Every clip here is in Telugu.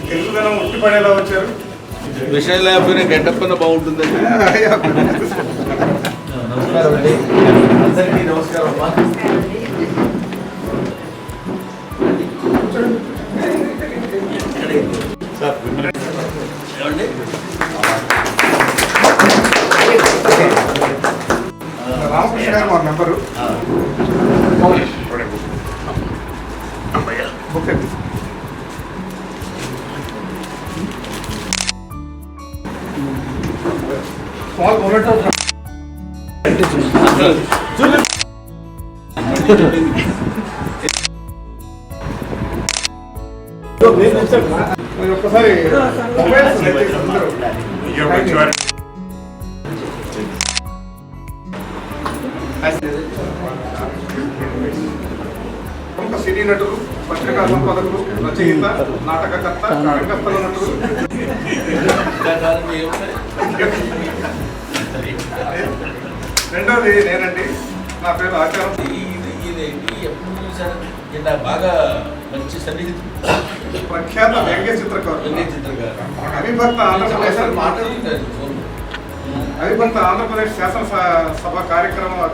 తెలుగుదనం ఉట్టిపడేలా వచ్చారు. విషయం లేకపోయినా గెటప్పన బాగుంటుందండి. నమస్కారం అండి, అందరికీ నమస్కారం అమ్మా. రామకృష్ణ గారు మా member. Book small moment of ఒక్కసారి ప్రముఖ సినీ నటులు, పత్రికా సంపాదకులు, రచయిత, నాటకకర్త, రంగస్థల నటులు. రెండోది నేనండి, నా పేరు ఆచారం. బాగా మంచి సన్నిహితుడు, ప్రఖ్యాత వ్యంగ్య చిత్రకారుడు, అవిభక్త ఆంధ్రప్రదేశ్ శాసనసభ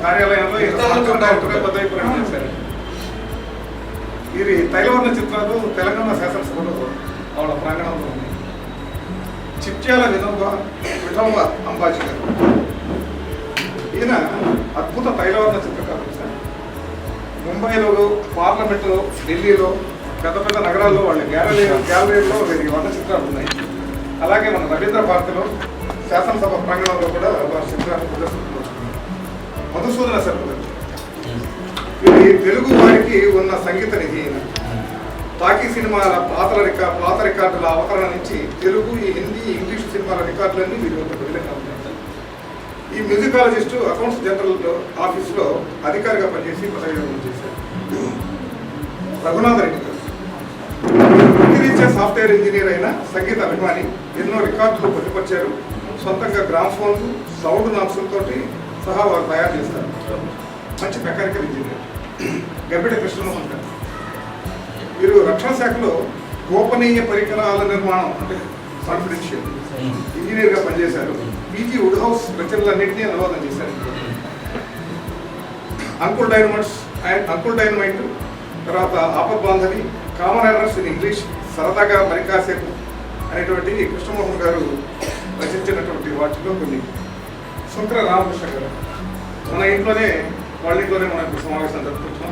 కార్యాలయంలో చేశారు. ఇది తైలవర్ణ చిత్రాలు తెలంగాణ శాసనసభలో వాళ్ళ ప్రాంగణంలో ఉంది. చిట్యాల వినోబ అంబాజీ గారు, ఈయన అద్భుత తైలవర్ణ చిత్రకారుడు సార్. ముంబైలో, పార్లమెంటులో, ఢిల్లీలో, పెద్ద పెద్ద నగరాల్లో వాళ్ళ గ్యాలరీలో వీరి వర్ణ చిత్రాలు ఉన్నాయి. అలాగే మన రవీంద్ర భారతిలో, శాసనసభ ప్రాంగణంలో కూడా వారి చిత్రాలు ప్రదర్శిస్తున్నారు. మధుసూదన శర్మ ఇది తెలుగు వారికి ఉన్న సంగీత నిధి. టాకీ సినిమాల పాత రికార్డుల అవతరణ నుంచి తెలుగు, హిందీ, ఇంగ్లీష్ సినిమాల రికార్డులన్నీ వీరి యొక్క విధంగా ఉన్నాయి. ఈ మ్యూజికాలజిస్టు అకౌంట్స్ జనరల్ ఆఫీసులో అధికారిగా పనిచేసి పదవి చేశారు. రఘునాథ రెడ్డి గారు వృత్తిరీత్యా సాఫ్ట్వేర్ ఇంజనీర్ అయిన సంగీత అభిమాని, ఎన్నో రికార్డులు పొందుపరిచారు. సొంతంగా గ్రామ్ఫోన్లు, సౌండ్ నామ్స్లతో సహా వారు తయారు చేస్తారు. మంచి మెకానికల్ ఇంజనీర్. గబ్బిడి కృష్ణమోహన్ గారు, వీరు రక్షణ శాఖలో గోపనీయ పరికరాల నిర్మాణం అంటే కాన్ఫిడెన్షియల్ ఇంజనీర్గా పనిచేశారు. పీజీ వుడ్ హౌస్ రచనలన్నింటినీ అనువాదం చేశారు. అంకుల్ డైనమైట్, తర్వాత ఆపద్ Bandhavi, common errors in English, సరదాగా మరికాసేపు అనేటువంటి కృష్ణమోహన్ గారు రచించినటువంటి వాటిలో కొన్ని. శంకర రామకృష్ణ గారు మన ఇంట్లోనే, వాళ్ళ ఇంట్లోనే మనం ఇప్పుడు సమావేశం జరుపుకుంటున్నాం.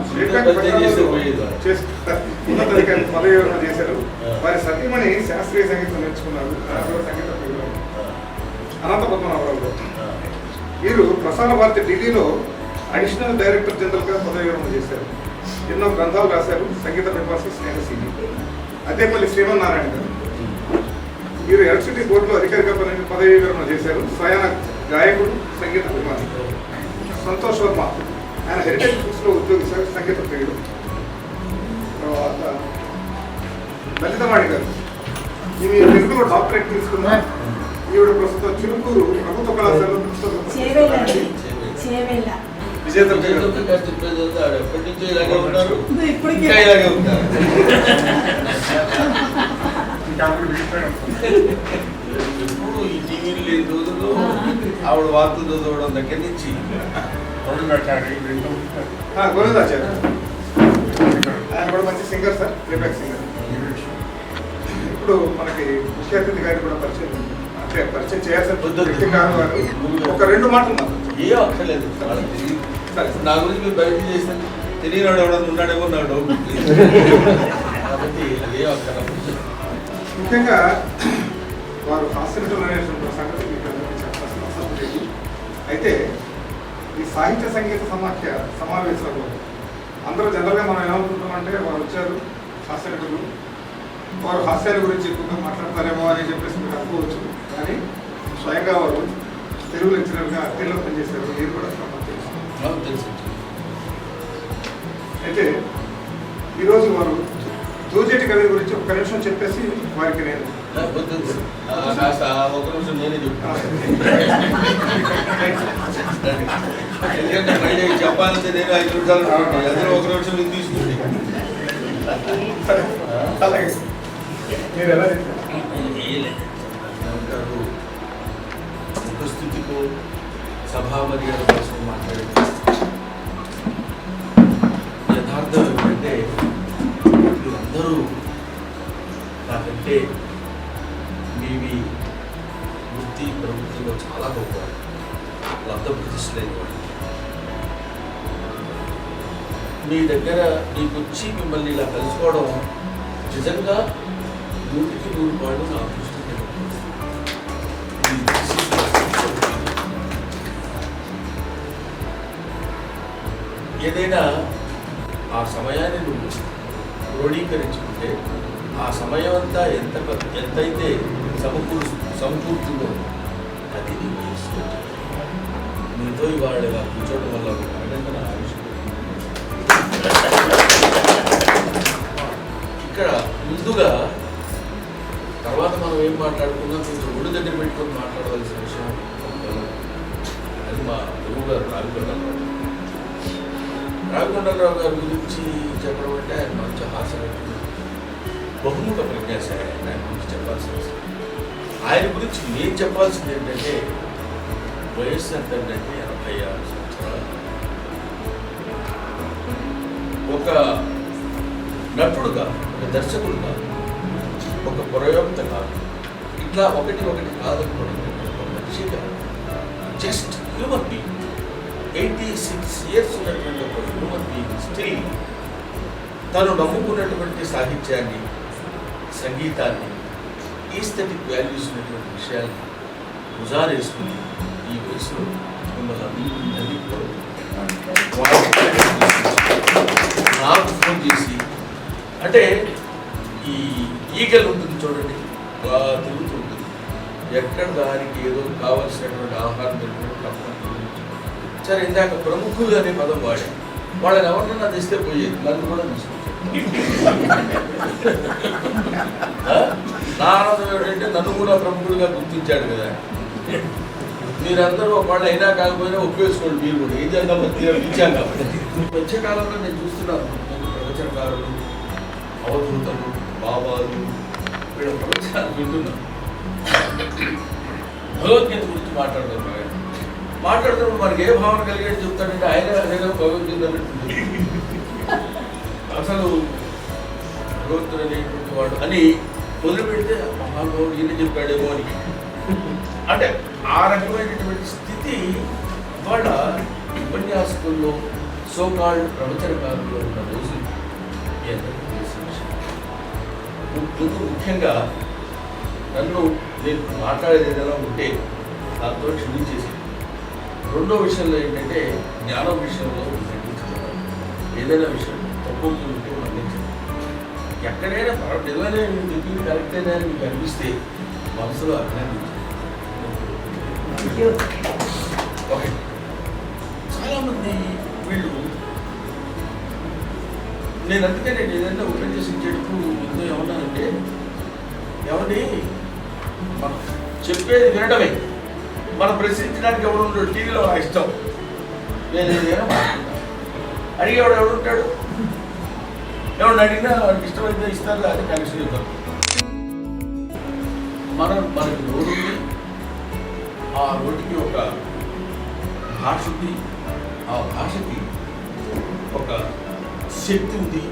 ఉన్నతాధికారి పదవి విరమణ చేశారు. వారి సతీమణి శాస్త్రీయ సంగీతం నేర్చుకున్నారు. సంగీత అనంత పద్మనాభరావు గారు, వీరు ప్రసార భారతి ఢిల్లీలో అడిషనల్ డైరెక్టర్ జనరల్గా పదవి విరమణ చేశారు. ఎన్నో గ్రంథాలు రాశారు. సంగీత విమర్శ, స్నేహశీలి. అదేపల్లి శ్రీమన్నారాయణ గారు, వీరు ఎలక్ట్రిసిటీ బోర్డులో అధికారిగా పదవి విరమణ చేశారు. స్వయాన గాయకుడు, సంగీత అభిమాని. సంతోష్ వర్మ, ఆయన హెరిటేజ్ బుక్స్లో ఉద్యోగిస్తారు, సంగీత ప్రియుడు. తర్వాత లలితవాణి గారు, ఈమె తెలుగులో డాక్టరేట్ తీసుకున్న ఈవిడ ప్రస్తుతం చిలుకూరు ప్రభుత్వ కళాశాలలో విజేత. ఎప్పుడు ఈ టీవీలు లేని రోజుల్లో ఆవిడ వార్తలు చదవడం దగ్గర నుంచి గోవిందాచార్య, ఆయన కూడా మంచి సింగర్ సార్, ప్లేబ్యాక్ సింగర్. ఇప్పుడు మనకి ముఖ్య అతిథి గారిని కూడా పరిచయం చేయాల్సిన కాదు. ఒక రెండు మాటలు ఏ అక్కర్లేదు. నా గురించి మీరు బయట చేస్తే తెలియనాడు ఎవడన్నా ఉన్నాడేమో నా డౌట్. కాబట్టి ఏ అక్కర్లేదు. ముఖ్యంగా వారు హాస్పిటల్ అనేటువంటి సంగతి మీకు అందరికీ చెప్పాల్సిన అవసరం లేదు. అయితే ఈ సాహిత్య సంగీత సమావేశాల్లో అందరూ జనరల్గా మనం ఏమనుకుంటామంటే వారు వచ్చారు హాస్యనటులు, వారు హాస్యాల గురించి ఎక్కువగా మాట్లాడతారేమో అని చెప్పేసి మీరు అనుకోవచ్చు. కానీ స్వయంగా వారు తెలుగు లెక్చరర్గా అత్తిలో పనిచేశారు. మీరు కూడా తెలుసు. అయితే ఈరోజు వారు దూజేటి కవి గురించి ఒక నిమిషం చెప్పేసి వారికి నేను కాస్త ఒక నిమిషం నేనే చెప్తాను. ఎందుకంటే మళ్ళీ చెప్పాలంటే నేను 5 నిమిషాలు అందులో ఒక నిమిషం నేను తీసుకుంటే అలాగే మీరు ఎలా ఏమంటారు, ఉపస్థితికో సభా మర్యాద కోసం మాట్లాడే యథార్థం ఏమిటంటే మీరందరూ నాకంటే మీవి వృత్తి ప్రవృత్తిలో చాలా గొప్ప లబ్ధ ప్రతిష్టలేని వాళ్ళు. మీ దగ్గర మీకు వచ్చి మిమ్మల్ని ఇలా కలుసుకోవడం నిజంగా 100కి 100 పాళ్ళు నా దృష్టి. ఏదైనా ఆ సమయాన్ని నువ్వు క్రోడీకరించుకుంటే ఆ సమయం అంతా ఎంతైతే సమకూర్తుందో అది నీ వయస్సు. మీతో ఇవాళ ఇలా కూర్చోవడం వల్ల ఒక అభినందన ఇక్కడ ముందుగా తర్వాత మనం ఏం మాట్లాడుకుందాం, కొంచెం ఒడి దగ్గర పెట్టుకొని మాట్లాడవలసిన విషయం అది మా గురువు గారు రాఘవేంద్రరావు గారి గురించి చెప్పడం అంటే ఆయన మంచి హాస్యనటుడు, బహుముఖ ప్రజ్ఞాశాలి. ఆయన గురించి చెప్పాల్సిన అవసరం. ఆయన గురించి నేను చెప్పాల్సింది ఏంటంటే వయస్సు ఎంతంటే 86 సంవత్సరాలు. ఒక నటుడుగా, ఒక దర్శకుడుగా, ఒక ప్రయోక్త కాదు, ఇట్లా ఒకటి కాదనుకోవడం, ఒక మనిషిగా జస్ట్ హ్యూమన్ బీయింగ్ 86 ఇయర్స్ ఉన్నటువంటి ఒక హ్యూమన్ బీయింగ్ స్త్రీ తను నమ్ముకున్నటువంటి సాహిత్యాన్ని, సంగీతాన్ని, ఈస్థెటిక్ వాల్యూస్ ఉన్నటువంటి విషయాన్ని భుజానేసుకుని ఈ వయసులో మిమ్మల్ని నాకు ఫోన్ చేసి, అంటే ఈ ఈగలు ఉంటుంది చూడండి, బాగా తిరుగుతూ ఉంటుంది, ఎక్కడ దానికి ఏదో కావాల్సినటువంటి ఆహారం దొరికినప్పుడు సరే ఇందాక ప్రముఖులు అనే పదం వాడే వాళ్ళని ఎవరినన్నా తెస్తే పోయేది, నన్ను కూడా నా ఆనందం ఏమిటంటే నన్ను కూడా ప్రముఖులుగా గుర్తించాడు కదా. మీరందరూ ఒకవేళ అయినా కాకపోయినా ఒప్పేసుకోండి, మీరు కూడా ఏం చేద్దాం ఇచ్చాం కాబట్టి. మధ్యకాలంలో నేను చూస్తున్నాను ప్రవచనకారులు, అవధూతలు, బాబాలు వీళ్ళ ప్రవచనాలు వింటున్నాను. భగవద్గీత గురించి మాట్లాడుతున్నప్పుడు మనకి ఏ భావన కలిగేది చెప్తాడంటే ఆయన భగవద్గీత పెడుతుంది. అసలు భగవంతుడు అనేటువంటి వాడు అని మొదలుపెడితే మహానుభావుడు ఈయన చెప్పాడేమో అని, అంటే ఆ రకమైనటువంటి స్థితి వాళ్ళ ఉపన్యాసకుల్లో సోకాల్డ్ ప్రవచనకారుల్లో ఉన్న రోజు ముఖ్యంగా నన్ను నేను మాట్లాడేది ఏదైనా ఉంటే దాంతో క్షమించేసి, రెండో విషయంలో ఏంటంటే జ్ఞానం విషయంలో ఖండించడం, ఏదైనా విషయం తక్కువ ఉంటే ఖండించడం. ఎక్కడైనా నిజమైన చెప్పింది కరెక్టేనా అని మీకు అనిపిస్తే మనసులో అభినందించారు. ఓకే, చాలామంది వీళ్ళు నేను అందుకే నేను ఏదైనా ఉపన్యసించేటప్పుడు ముందు ఏమన్నానంటే, ఏమండి మనం చెప్పేది వినడమే, మనం ప్రశ్నించడానికి ఎవరు ఉంటాడు, టీవీలో నా ఇష్టం, నేను ఏదైనా మాట్లాడతాను, అడిగేవాడు ఎవడు ఉంటాడు, ఎవరు అడిగినా వాడికి ఇష్టమైతే ఇస్తారు, అది కనెక్షన్ ఇవ్వరు. మనకి నోరుంది, ఆ నోటికి ఒక భాష ఉంది, ఆ భాషకి ఒక శక్తి ఉంది,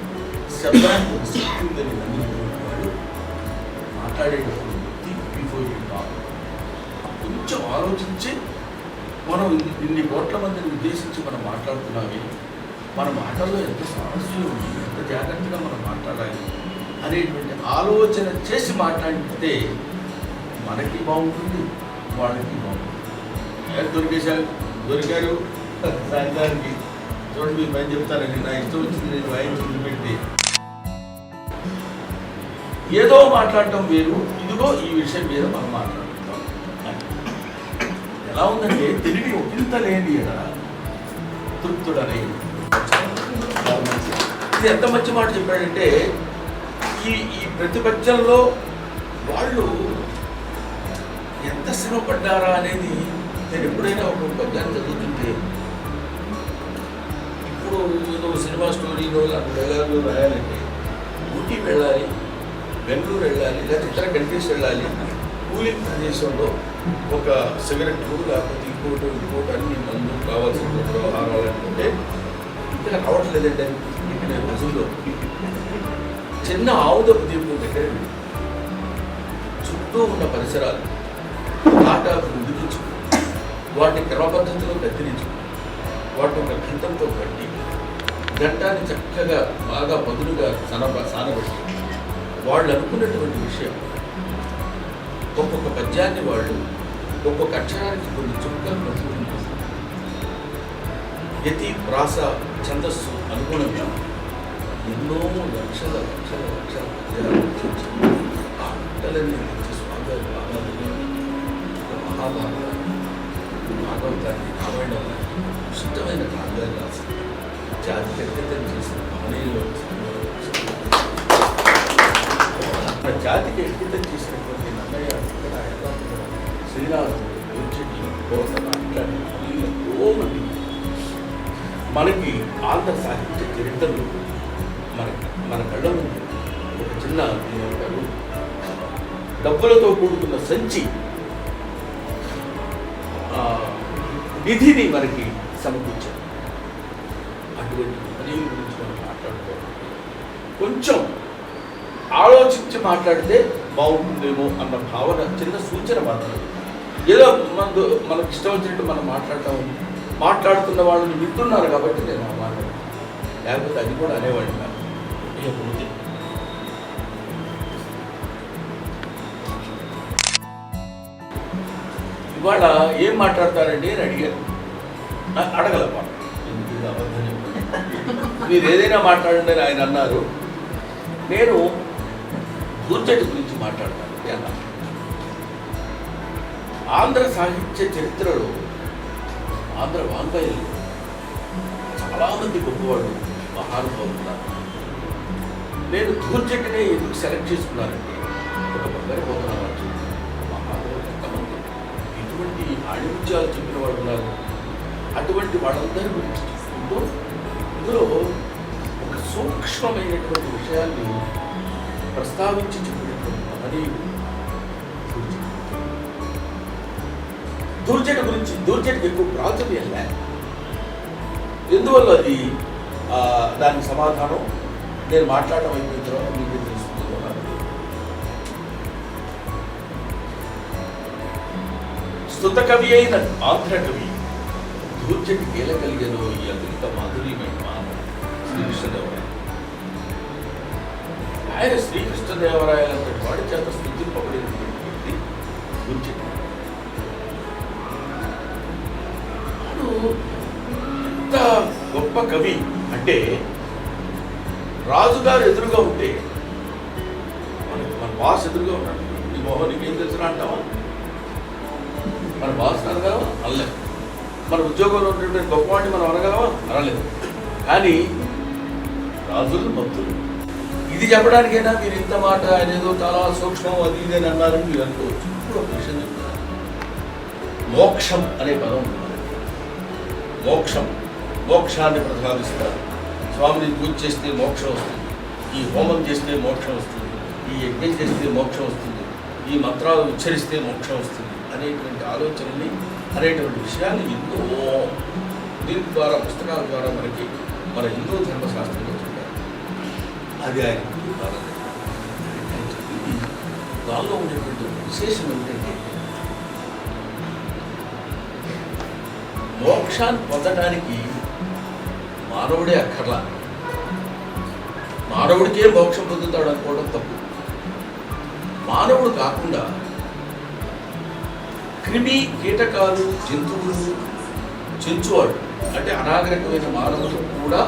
శబ్దానికి ఒక శక్తి ఉందని నమ్ముకునేవాడు మాట్లాడేటప్పుడు బిఫోర్ యూ టాక్ కొంచెం ఆలోచించి మనం ఇన్ని కోట్ల మందిని ఉద్దేశించి మనం మాట్లాడుతున్నామే, మన మాటల్లో ఎంత సమస్య ఉంది, ఎంత జాగ్రత్తగా మనం మాట్లాడాలి అనేటువంటి ఆలోచన చేసి మాట్లాడితే మనకి బాగుంటుంది, వాళ్ళకి బాగుంటుంది. దొరికారు సాయంత్రానికి చూడండి, మీరు పని చెప్తారండి, నా ఇష్టం వచ్చింది నేను వాయించి పెట్టి ఏదో మాట్లాడటం వేరు, ఇదిగో ఈ విషయం మీద మనం మాట్లాడుతున్నాం. ఎలా ఉందంటే తిరిగి ఒకంత లేని తృప్తుడని, ఇది ఎంత మంచి మాట చెప్పాడంటే, ఈ ప్రతిపక్షంలో వాళ్ళు ఎంత శ్రమపడ్డారా అనేది నేను ఎప్పుడైనా ఒక పద్యాన్ని చదువుతుంటే, ఇప్పుడు ఏదో సినిమా స్టోరీలో లాంటి డైలాగులు రాయాలంటే ఊటీ వెళ్ళాలి, బెంగళూరు వెళ్ళాలి, లేదా ఇతర కంట్రీస్ వెళ్ళాలి, కూలింగ్ ప్రదేశంలో ఒక సిగరెట్లు లేకపోతే ఇంకోటి అన్ని మందు కావాల్సినటువంటి వ్యవహారాలు అనుకుంటే ఇక్కడ రావట్లేదండి. ఇక్కడ రోజుల్లో చిన్న ఆవుదపు దీపం దగ్గర చుట్టూ ఉన్న పరిసరాలు ఆటాకు ముదిరించు, వాటిని క్రమపద్ధతిలో కత్తిరించు, వాటిని ఒక గంటంతో కట్టి గంటాన్ని చక్కగా బాగా పదులుగా సానబట్టి వాళ్ళు అనుకున్నటువంటి విషయం ఒక్కొక్క పద్యాన్ని వాళ్ళు ఒక్కొక్క అక్షరానికి కొన్ని చుక్కలు పట్టుకుంటూ యతి ప్రాస ఛందస్సు అనుగుణంగా ఎన్నో లక్షల లక్షల లక్షల పద్యాలు ఆ పిల్లలన్నీ తెచ్చి స్వాగత మహాభారతాన్ని, భాగవతాన్ని, రామాయణాన్ని ఇష్టమైన కావ్యాలు రాసి జాతి వ్యక్తం చేసిన మహనీయులు మన జాతికి అంకితం చేసినటువంటి నన్నయ్య ఇక్కడ శ్రీరాముడు గురించి ఎంతో మంది మనకి ఆంధ్ర సాహిత్య చరిత్రలు మన కళ్ళ ముందు ఒక చిన్న డబ్బులతో కూడుకున్న సంచి నిధిని మనకి సమకూర్చారు. అటువంటి పనుల గురించి మనం మాట్లాడుకోవాలి. కొంచెం ఆలోచించి మాట్లాడితే బాగుంటుందేమో అన్న భావన, చిన్న సూచన మాత్రం. ఏదో మనకు ఇష్టం వచ్చినట్టు మనం మాట్లాడుతున్న వాళ్ళని వింటున్నారు కాబట్టి నేను ఆ మాట, లేకపోతే అది కూడా అనేవాడిని కాదు. లేకపోతే ఇవాళ ఏం మాట్లాడతారండి అని అడిగారు. అడగలమ్మా, ఎందుకు అబద్ధం చెప్పండి, మీరు ఏదైనా మాట్లాడండి అని ఆయన అన్నారు. నేను దూర్జటి గురించి మాట్లాడతాను అన్నా. ఆంధ్ర సాహిత్య చరిత్రలో ఆంధ్ర వాంగ్మయంలో చాలామంది గొప్పవాళ్ళు మహానుభావులు ఉన్నారు. నేను దూర్జటినే ఎందుకు సెలెక్ట్ చేసుకున్నానంటే, ఒక బంగారు పోతున్నారు మహానుభావులు ఎంతమంది ఇటువంటి ఆణిముత్యాలు చెప్పిన వాళ్ళు ఉన్నారు. అటువంటి వాళ్ళందరి గురించి చూసుకుంటూ ఇందులో ఒక సూక్ష్మమైనటువంటి విషయాన్ని ప్రస్తావించి చెప్పినటువంటి మహనీయుడు దూర్జటి గురించి. దూర్జటికి ఎక్కువ ప్రాచుర్యం లేదు. ఎందువల్ల అది దానికి సమాధానం నేను మాట్లాడటం అయిపోయిన తర్వాత మీకే తెలుస్తుంది. స్తుత కవి అయిన ఆంధ్ర కవి దూర్జటి గేలగలిగేదో ఈ అద్భుత మాధుర్యమైన మానవ శ్రీకృష్ణదేవరాయ. ఆయన శ్రీకృష్ణదేవరాయల వాడి చేత స్థుతింపబడినటువంటి వ్యక్తి దూర్జటి. ఎంత గొప్ప కవి అంటే, రాజుగారు ఎదురుగా ఉంటే మన బాస్ ఎదురుగా ఉన్నాడు, ఈ మోహన్ నీకేం తెలుసురా అంటావా? మన బాస్ అనగలవా? అనలేదు. మన ఉద్యోగంలో ఉన్నటువంటి గొప్పవాడిని మనం అనగలవా? అనలేదు. కానీ రాజులు భక్తులు. ఇది చెప్పడానికైనా మీరు ఇంత మాట, ఆయన ఏదో చాలా సూక్ష్మం అది ఇది అని అన్నారని మీరు అనుకోవచ్చు. ఇప్పుడు ఒక విషయం చెప్తున్నారు. మోక్షం అనే పదం ఉంది. మోక్షాన్ని ప్రతిపాదిస్తారు. స్వామిని పూజ చేస్తే మోక్షం వస్తుంది, ఈ హోమం చేస్తే మోక్షం వస్తుంది, ఈ యజ్ఞం చేస్తే మోక్షం వస్తుంది, ఈ మంత్రాలు ఉచ్చరిస్తే మోక్షం వస్తుంది అనేటువంటి ఆలోచనని, అనేటువంటి విషయాన్ని ఎన్నో దీని ద్వారా, పుస్తకాల ద్వారా మనకి మన హిందూ ధర్మశాస్త్రంలో చెప్పారు. అది ఆయన దానిలో ఉండేటువంటి విశేషం ఏమిటంటే, మోక్షాన్ని పొందడానికి మానవుడే అక్కర్లా. మానవుడికే మోక్షం పొందుతాడు అనుకోవడం తప్పు. మానవుడు కాకుండా క్రిమి కీటకాలు, జంతువులు, చెంచువాడు అంటే అనాగరికమైన మానవులకు కూడా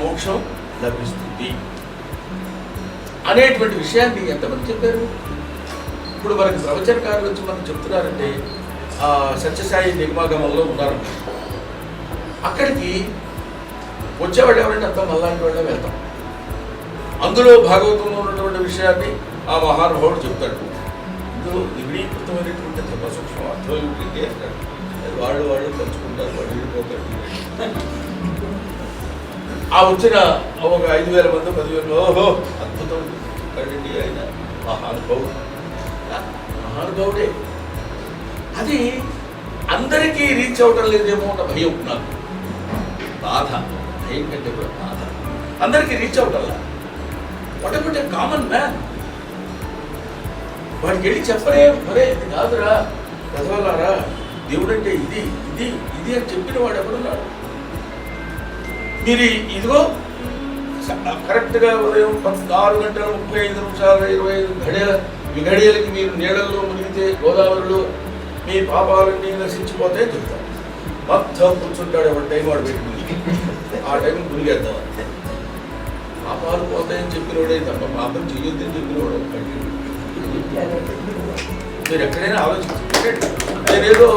మోక్షం లభిస్తుంది అనేటువంటి విషయాన్ని ఎంతమంది చెప్పారు? ఇప్పుడు మనకి ప్రవచనకారులు వచ్చి మనం చెప్తున్నారంటే సత్యసాయి నిగమాగమంలో ఉన్నారు. అక్కడికి వచ్చేవాళ్ళు ఎవరంటే అంతా మళ్ళాంటి వాళ్ళే వెళ్తాం. అందులో భాగవతంలో ఉన్నటువంటి విషయాన్ని ఆ మహానుభావుడు చెప్తాడు. ఇందులో నిబిడీకృతమైనటువంటి ధర్మసూక్ష్మం అర్థం ఏమిటంటే అంటాడు. అది వాళ్ళు తలుచుకుంటారు, వాళ్ళు వెళ్ళిపోతారు. ఆ వచ్చిన ఒక 5,000 మంది 10,000 ఓహో అద్భుతం కదండి ఆయన మహానుభావుడే. అది అందరికీ రీచ్ అవటం లేదేమో అన్న భయం నాకు, బాధ. భయం కంటే కూడా బాధ. అందరికీ రీచ్ అవటంలా. What about a common man? వాడికి వెళ్ళి చెప్పరే, మరే ఇది కాదురా చదవాలారా, దేవుడు అంటే ఇది ఇది ఇది అని చెప్పిన వాడు ఎవరున్నాడు? మీరు ఇదిగో కరెక్ట్గా ఉదయం 4:35 విఘడియలకి మీరు నీళ్ళల్లో మునిగితే గోదావరిలో మీ పాపాలన్నీ నశించిపోతే చెప్తారు. మొత్తం కూర్చుంటాడు ఎవరి టైం వాడు పెట్టుకుని ఆ టైం మునిగేద్దాం. పాపాలు పోతాయని చెప్పినోడే తప్ప పాపం చేయొద్దని చెప్పినవాడు ఒక్కటి. మీరు ఎక్కడైనా ఆలోచించండి. నేనేదో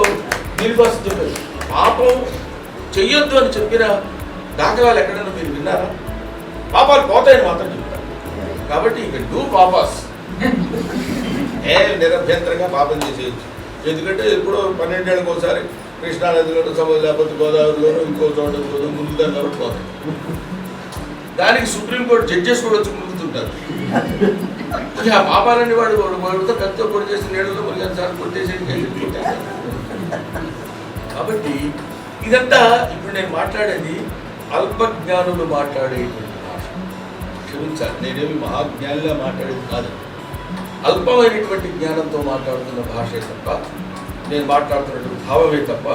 దీనికోసం చెప్పాను, పాపం చెయ్యొద్దు అని చెప్పిన దాఖలాలు ఎక్కడైనా మీరు విన్నారా? పాపాలు పోతాయని మాత్రం చెప్తారు. కాబట్టి ఇక డూ పాపాస్, నిరభ్యంతరంగా పాపం చేసేయచ్చు. ఎందుకంటే ఎప్పుడో 12 ఏళ్ళకి ఒకసారి కృష్ణానదిలోనూ సముద్రం లేకపోతే గోదావరిలోనూ ఇంకో చోట మునుగుతారు కాబట్టి పోతాయి. దానికి సుప్రీంకోర్టు జడ్జెస్ కూడా వచ్చి మునుగుతుంటారు. ఆ పాపాలన్నీ వాడితో కత్తితో పొడి చేసి నీళ్ళలో మునిగారు కొట్టేసి. కాబట్టి ఇదంతా ఇప్పుడు నేను మాట్లాడేది అల్పజ్ఞానులు మాట్లాడేటువంటి భాష. క్షమించాలి, నేనేమి మహాజ్ఞానిలా మాట్లాడేది కాదు. అల్పమైనటువంటి జ్ఞానంతో మాట్లాడుతున్న భాషే తప్ప, నేను మాట్లాడుతున్నటువంటి భావమే తప్ప,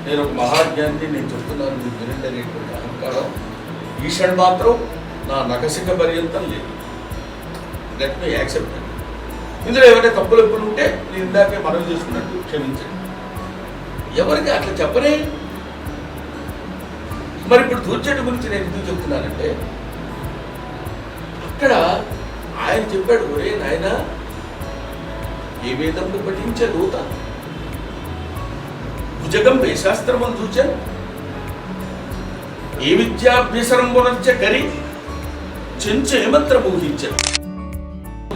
నేను ఒక మహాజ్ఞానిని నేను చెప్తున్నాను మీరు వినండి అనేటువంటి అహంకారం ఈషణ్ మాత్రం నా నఖశిఖ పర్యంతం లేదు. Let me accept. ఇందులో ఏమైనా తప్పులు ఎప్పుడు ఉంటే నేను ఇందాకే మనవి చేసుకున్నట్టు క్షమించండి. ఎవరికి అట్లా చెప్పనే. మరి ఇప్పుడు దూర్చేటి గురించి నేను ఎందుకు చెప్తున్నానంటే, అక్కడ ఆయన చెప్పాడు, ఒరే నాయన ఏ వేదంలో పఠించే దూత భుజగం వేశాస్త్రమును చూచాను, ఏ విద్యాభ్యసరంబునంచ కరి చెంచు ఏమంత్ర మోహించాను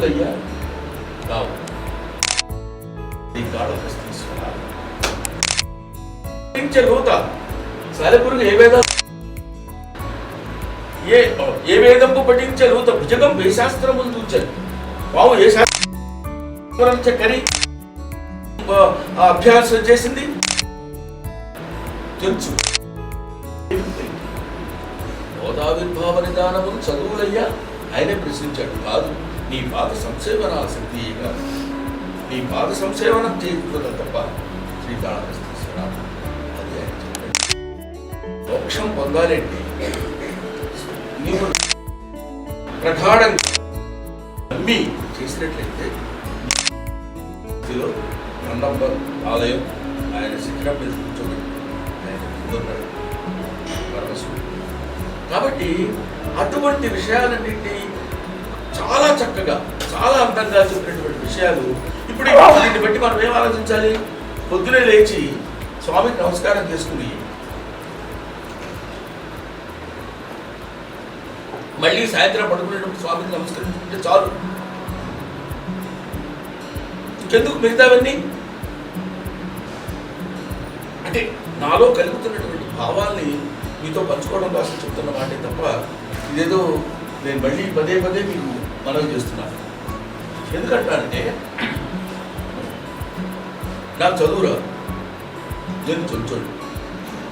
అయ్యా కావు దూత సాలెపురుగు ఏ వేదంపు పఠించే దూత భుజగం వేశాస్త్రమును చూచాను. వావు ఏ శాస్త్ర కరి అభ్యాసం చేసింది తెలుసు. బోధావిర్భావ నిదానమును చదువులయ్యా ఆయనే ప్రశ్నించాడు. కాదు, నీ పాద సంసేవన ఆసక్తి కాదు, నీ పాద సంసేవనం చేయకూడదు తప్ప శ్రీకాళహస్తీశ్వర అది ఆయన చెప్పాడు. మోక్షం పొందాలంటే నీవు ప్రగాఢంగా నమ్మి చేసినట్లయితే నందంబర్ ఆలయం ఆయన శిఖరం మీద కూర్చోబెట్టి ఆయన ముందున్నాడు పరమశివుడు. కాబట్టి అటువంటి విషయాలన్నింటినీ చాలా చక్కగా చాలా అందంగా చెప్పినటువంటి విషయాలు ఇప్పుడు దీన్ని బట్టి మనం ఏం ఆలోచించాలి? పొద్దునే లేచి స్వామికి నమస్కారం చేసుకుని మళ్ళీ సాయంత్రం పడుకునేటప్పుడు స్వామికి నమస్కరించుకుంటే చాలు. ఇంకెందుకు మిగతావన్నీ? అంటే నాలో కలుగుతున్నటువంటి భావాల్ని మీతో పంచుకోవడం కోసం చెప్తున్న మాటే తప్ప ఇదేదో నేను మళ్ళీ పదే పదే మీకు మనవి చేస్తున్నాను. ఎందుకంటానంటే నాకు చదువురా, నేను చొచ్చోడు.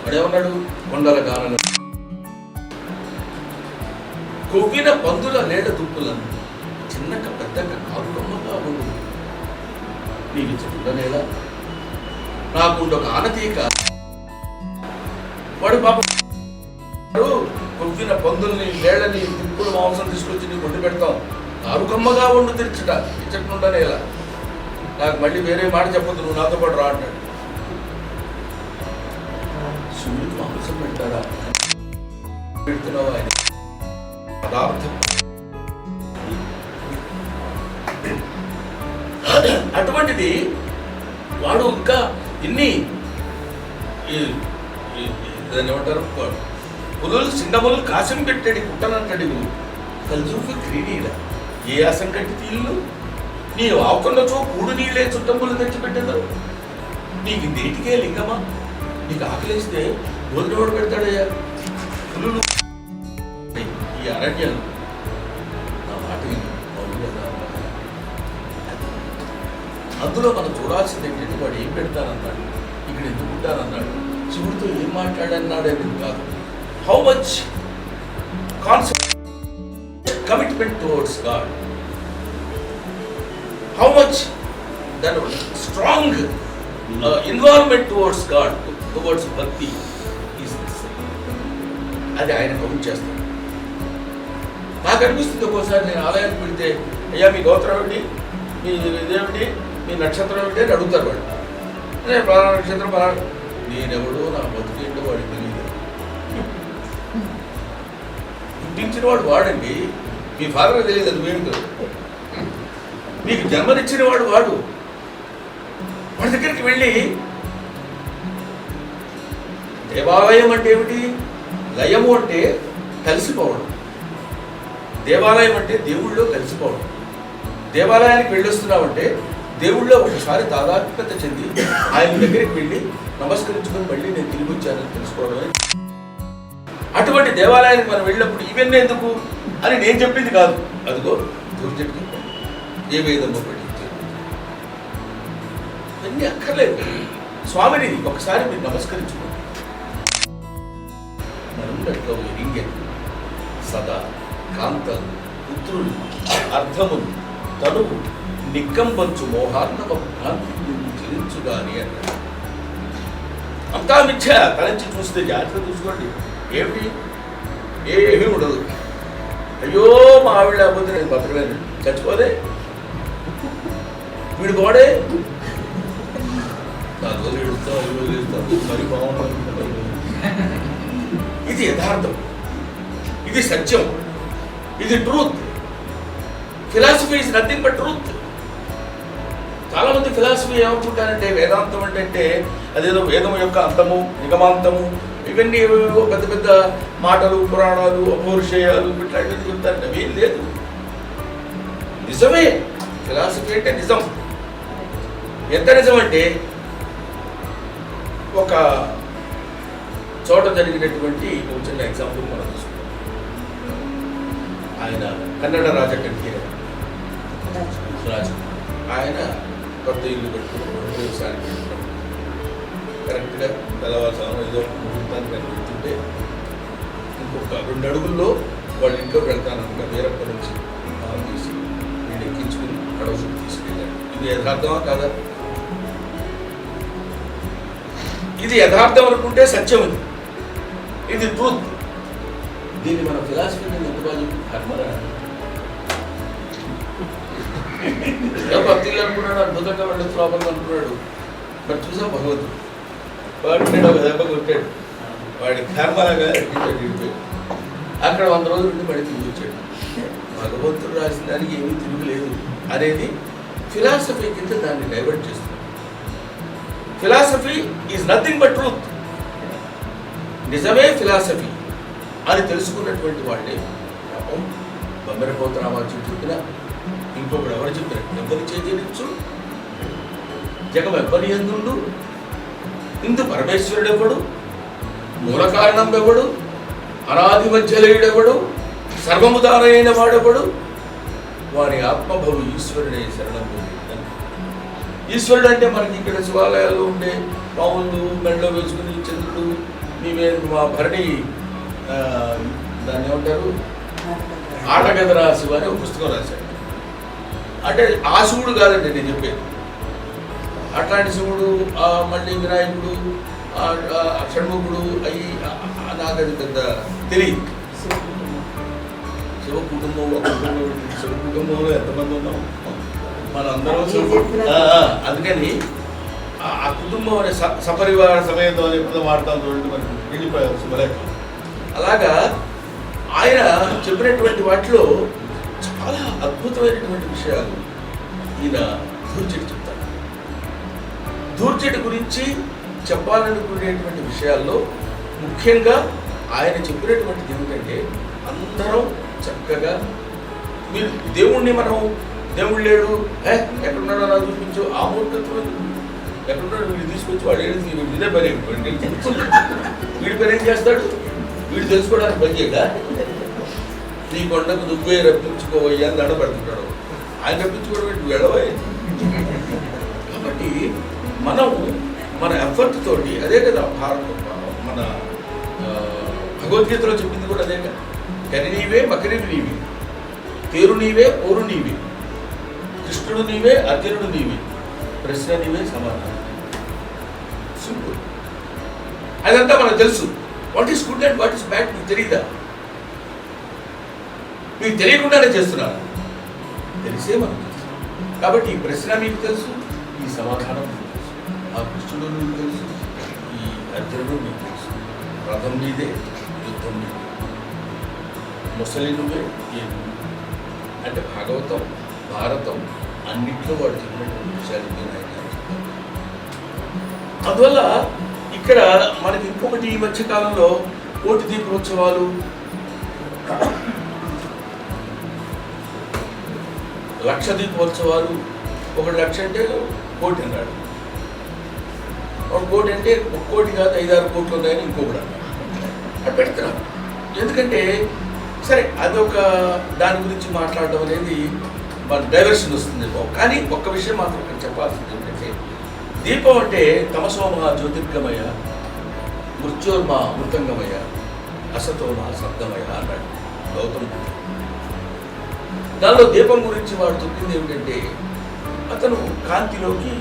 వాడు ఏమన్నాడు? కొండల గాన కొవ్విన పందుల లేడ దుప్పులను చిన్నక పెద్దక కారుకమ్మగా ఉండు నీకు చెప్పుడనేలా నాకుండు ఒక ఆనతీక. వాడు పాప కొవ్విన పందుల్ని లేడని దుప్పులు మాంసం తీసుకొచ్చి నీకు వండి పెడతాం, కారుకమ్మగా వండు తెరిచట ఇచ్చట్లుండనేలా. నాకు మళ్ళీ వేరే మాట చెప్పొద్దు, నువ్వు నాతో పాటు రా అంటాడు. శివుడికి మాంసం పెట్టారా పెడుతున్నావు? ఆయన పదార్థం. అటువంటిది వాడు ఇంకా ఇన్ని దాన్ని ఏమంటారు, పులులు సింగములు కాసం పెట్టాడు కుట్టనంటాడు. కల్జూఫి క్రీడీల ఏ అసంకటి ఇల్లు నీ ఆకున్నచో కూడు నీళ్ళే చుట్టంబులు తెచ్చిపెట్టదు. నీకు దేటికే లింగమా? నీకు ఆకలిస్తే గోధుమోడు పెడతాడయ్యా. పులులు ఈ అరణ్యం నా మాట విను. అందులో మనం చూడాల్సింది ఏంటంటే వాడు ఏం పెడతానన్నాడు, ఇక్కడ ఎందుకు ఉంటానన్నాడు, శివుడితో ఏం మాట్లాడన్నాడు అనేది కాదు. How much commitment towards God, how much that strong involvement towards God, towards భక్తి ఈజ్ అది ఆయన కౌంట్ చేస్తాడు. నాకు అనిపిస్తుంది ఒక్కోసారి నేను ఆలయానికి వెళితే, అయ్యా మీ గోత్రం ఏమిటి, మీ ఇదేమిటి, మీ నక్షత్రం ఏమిటి అని అడుగుతారు వాడు. నేను పలానా నక్షత్రం పలానా, నేనెవడో నా బతుకేంటో వాడికి తెలియదు. పుట్టించిన వాడు వాడండి, మీ ఫాదర్ తెలియదు, అది వేడు. మీకు జన్మనిచ్చిన వాడు వాడు. వాడి దగ్గరికి వెళ్ళి, దేవాలయం అంటే ఏమిటి? లయము అంటే కలిసిపోవడం. దేవాలయం అంటే దేవుళ్ళో కలిసిపోవడం. దేవాలయానికి వెళ్ళొస్తున్నామంటే దేవుళ్ళో ఒకసారి తాదాత్మ్యత చెంది ఆయన దగ్గరికి వెళ్ళి నమస్కరించుకొని మళ్ళీ నేను తిరిగి వచ్చానని తెలుసుకోవడమే. అటువంటి దేవాలయానికి మనం వెళ్ళినప్పుడు ఇవన్నీ ఎందుకు అని నేను చెప్పింది కాదు. అదిగో దూర్జట్టు ఏ వేదము పఠించారు, ఇవన్నీ అక్కర్లేదు. స్వామిని ఒకసారి మీరు నమస్కరించుకోండి. మనున్నట్లో ఎరింగే సదా కాంతలు పుత్రులు అర్థములు తనువు నిక్కంబంచు మోహార్ణవ భ్రాంతి చెల్లించుగాని అన్నాడు. అంతా మిథ్య. తలంచి చూస్తే జాగ్రత్త చూసుకోండి. ఏమిటి? ఏమీ ఉండదు. అయ్యో మా ఆవిడ లేకపోతే నేను బతకలేను, చచ్చిపోదే వీడు గోడే మరి బాగుంటుంది. ఇది యథార్థం, ఇది సత్యం, ఇది truth. Philosophy is nothing but truth. చాలా మంది ఫిలాసఫీ ఏమనుకుంటారంటే వేదాంతం అంటే అదేదో వేదం యొక్క అంతము నిగమాంతము ఇవన్నీ ఏవేవో పెద్ద పెద్ద మాటలు పురాణాలు అపౌరుషేయాలు ఇట్లాంటివి చెప్తారంటే అవేం లేదు. నిజమే. ఫిలాసఫీ అంటే నిజం. ఎంత నిజం అంటే ఒక చోట జరిగినటువంటి ఒక చిన్న ఎగ్జాంపుల్ మనం తీసుకుంటాం. ఆయన కన్నడ రాజకంటే రాజు, ఆయన కొత్త ఇల్లు కట్టుకున్నాడు, వ్యవసాయం పెట్టుకున్నాడు. కరెక్ట్గా తెల్లవారుసాము ఏదో ముహూర్తాన్ని కనిపిస్తుంటే ఇంకొక 2 అడుగుల్లో వాళ్ళ ఇంట్లోకి వెళ్తాననుక వేరొక్క నుంచి తీసి వీళ్ళు ఎక్కించుకుని అడవులకు తీసుకెళ్ళాడు. ఇది యథార్థమా కాదా? ఇది యథార్థం అనుకుంటే సత్యం. ఇది ట్రూత్. దీన్ని మన ఫిలాసఫీ మీద ఎంత బాగా చెప్పి కర్మరా భక్తులు అనుకున్నాడు, అద్భుతంగా వెళ్ళొచ్చు లోపలికి అనుకున్నాడు. మరి చూసా భగవంతుడు వాడు ఒక దెబ్బ కొట్టాడు, వాడి కర్మలాగా వెళ్ళిపోయాడు. అక్కడ 100 రోజులు నుండి మళ్ళీ తిరిగి వచ్చాడు. భగవంతుడు రాసిన దానికి ఏమీ తిరుగులేదు అనేది ఫిలాసఫీ కింద దాన్ని డైవర్ట్ చేస్తుంది. Philosophy is nothing but truth. నిజమే ఫిలాసఫీ అని తెలుసుకున్నటువంటి వాళ్ళే పాపం బొమ్మెరపోత రామాచు చెప్పిన ఇంకొకడు ఎవరు చెప్పిన ఎవరి చేజనించు జగం ఎవ్వరి ఎందుండు ఇందు పరమేశ్వరుడు ఎవడు మూల కారణం ఎవడు అనాది మధ్యలేయుడెవడు సర్వము దారైన వాడెవడు వారి ఆత్మభవు ఈశ్వరుడే శరణం పొంది. ఈశ్వరుడు అంటే మనకి ఇక్కడ శివాలయాల్లో ఉండే పాములు మెడలో వేసుకుని చంద్రుడు మా భరణి దాన్ని ఏమంటారు ఆటగదరా శివ అని ఒక పుస్తకం రాశాడు. అంటే ఆ శివుడు కాదండి నేను చెప్పేది. అట్లాంటి శివుడు మళ్ళీ వినాయకుడు షణ్ముఖుడు అవి నాకు అది పెద్ద తెలియదు. శివ కుటుంబం శివ కుటుంబంలో ఎంతమంది ఉన్నాం మనందరం. అందుకని ఆ కుటుంబం అనే సపరివార సమేతం అనే పదం వాడతాం చూడండి, మనకి వెళ్ళిపోయారు శుభలేఖ. అలాగా ఆయన చెప్పినటువంటి వాటిలో చాలా అద్భుతమైనటువంటి విషయాలు ఈయన ధూర్జటి చెప్తాడు. ధూర్జటి గురించి చెప్పాలనుకునేటువంటి విషయాల్లో ముఖ్యంగా ఆయన చెప్పినటువంటిది ఏమిటంటే అందరం చక్కగా మీరు దేవుణ్ణి మనం దేవుడు లేడు ఎక్కడున్నాడో నాకు చూపించు ఆ మూర్ఖత్వం ఎక్కడున్నాడు వీడు తీసుకొచ్చి వాడు ఏది వీడే పని వీడి పని ఏం చేస్తాడు వీడు తెలుసుకోవడానికి పని చేయక నీ కొండకు నువ్వే రప్పించుకోవయ్యా అని దండపడుతుంటాడు ఆయన రప్పించుకోవడం వీడు వెళ్ళవే కాబట్టి మనం మన ఎఫర్ట్ తోటి అదే కదా మన భగవద్గీతలో చెప్పింది కూడా అదే కదా కని నీవే మకరి నీవే తేరు నీవే పోరు నీవే కృష్ణుడు నీవే అర్జునుడు నీవే ప్రశ్న నీవే సమాధానం సింపుల్ అదంతా మనకు తెలుసు what is good and what is bad మీకు తెలియదా మీకు తెలియకుండానే చేస్తున్నారు తెలిసే మనకు తెలుసు కాబట్టి ఈ ప్రశ్న మీకు తెలుసు ఈ సమాధానం మీకు తెలుసు ఆ కృష్ణుడు మీకు తెలుసు ఈ అర్జునుడు మీకు తెలుసు రథం మీదే యుద్ధం మీదే ముసలి నువ్వే అంటే భాగవతం భారతం అన్నింటిలో వాడు చెప్పినటువంటి విషయాలు అందువల్ల ఇక్కడ మనకి ఇంకొకటి ఈ మధ్య కాలంలో కోటి దీపోత్సవాలు లక్ష దీపోత్సవాలు 1 లక్ష అంటే 1 కోటి అన్నాడు 1 కోటి అంటే 1 కోటి కాదు 5-6 కోట్లు ఉన్నాయని ఇంకొకటి అన్నాడు అది పెడుతున్నాం ఎందుకంటే సరే అదొక దాని గురించి మాట్లాడడం అనేది మన డైవర్షన్ వస్తుంది కానీ ఒక్క విషయం మాత్రం ఇక్కడ చెప్పాల్సింది ఏంటంటే దీపం అంటే తమసోమ జ్యోతిర్గమయ మృత్యోర్మ అమృతంగమయ అసతోమ శబ్దమయ అన్నాడు గౌతమ్ దానిలో దీపం గురించి వాడు చెప్పింది ఏమిటంటే అతను కాంతిలోకి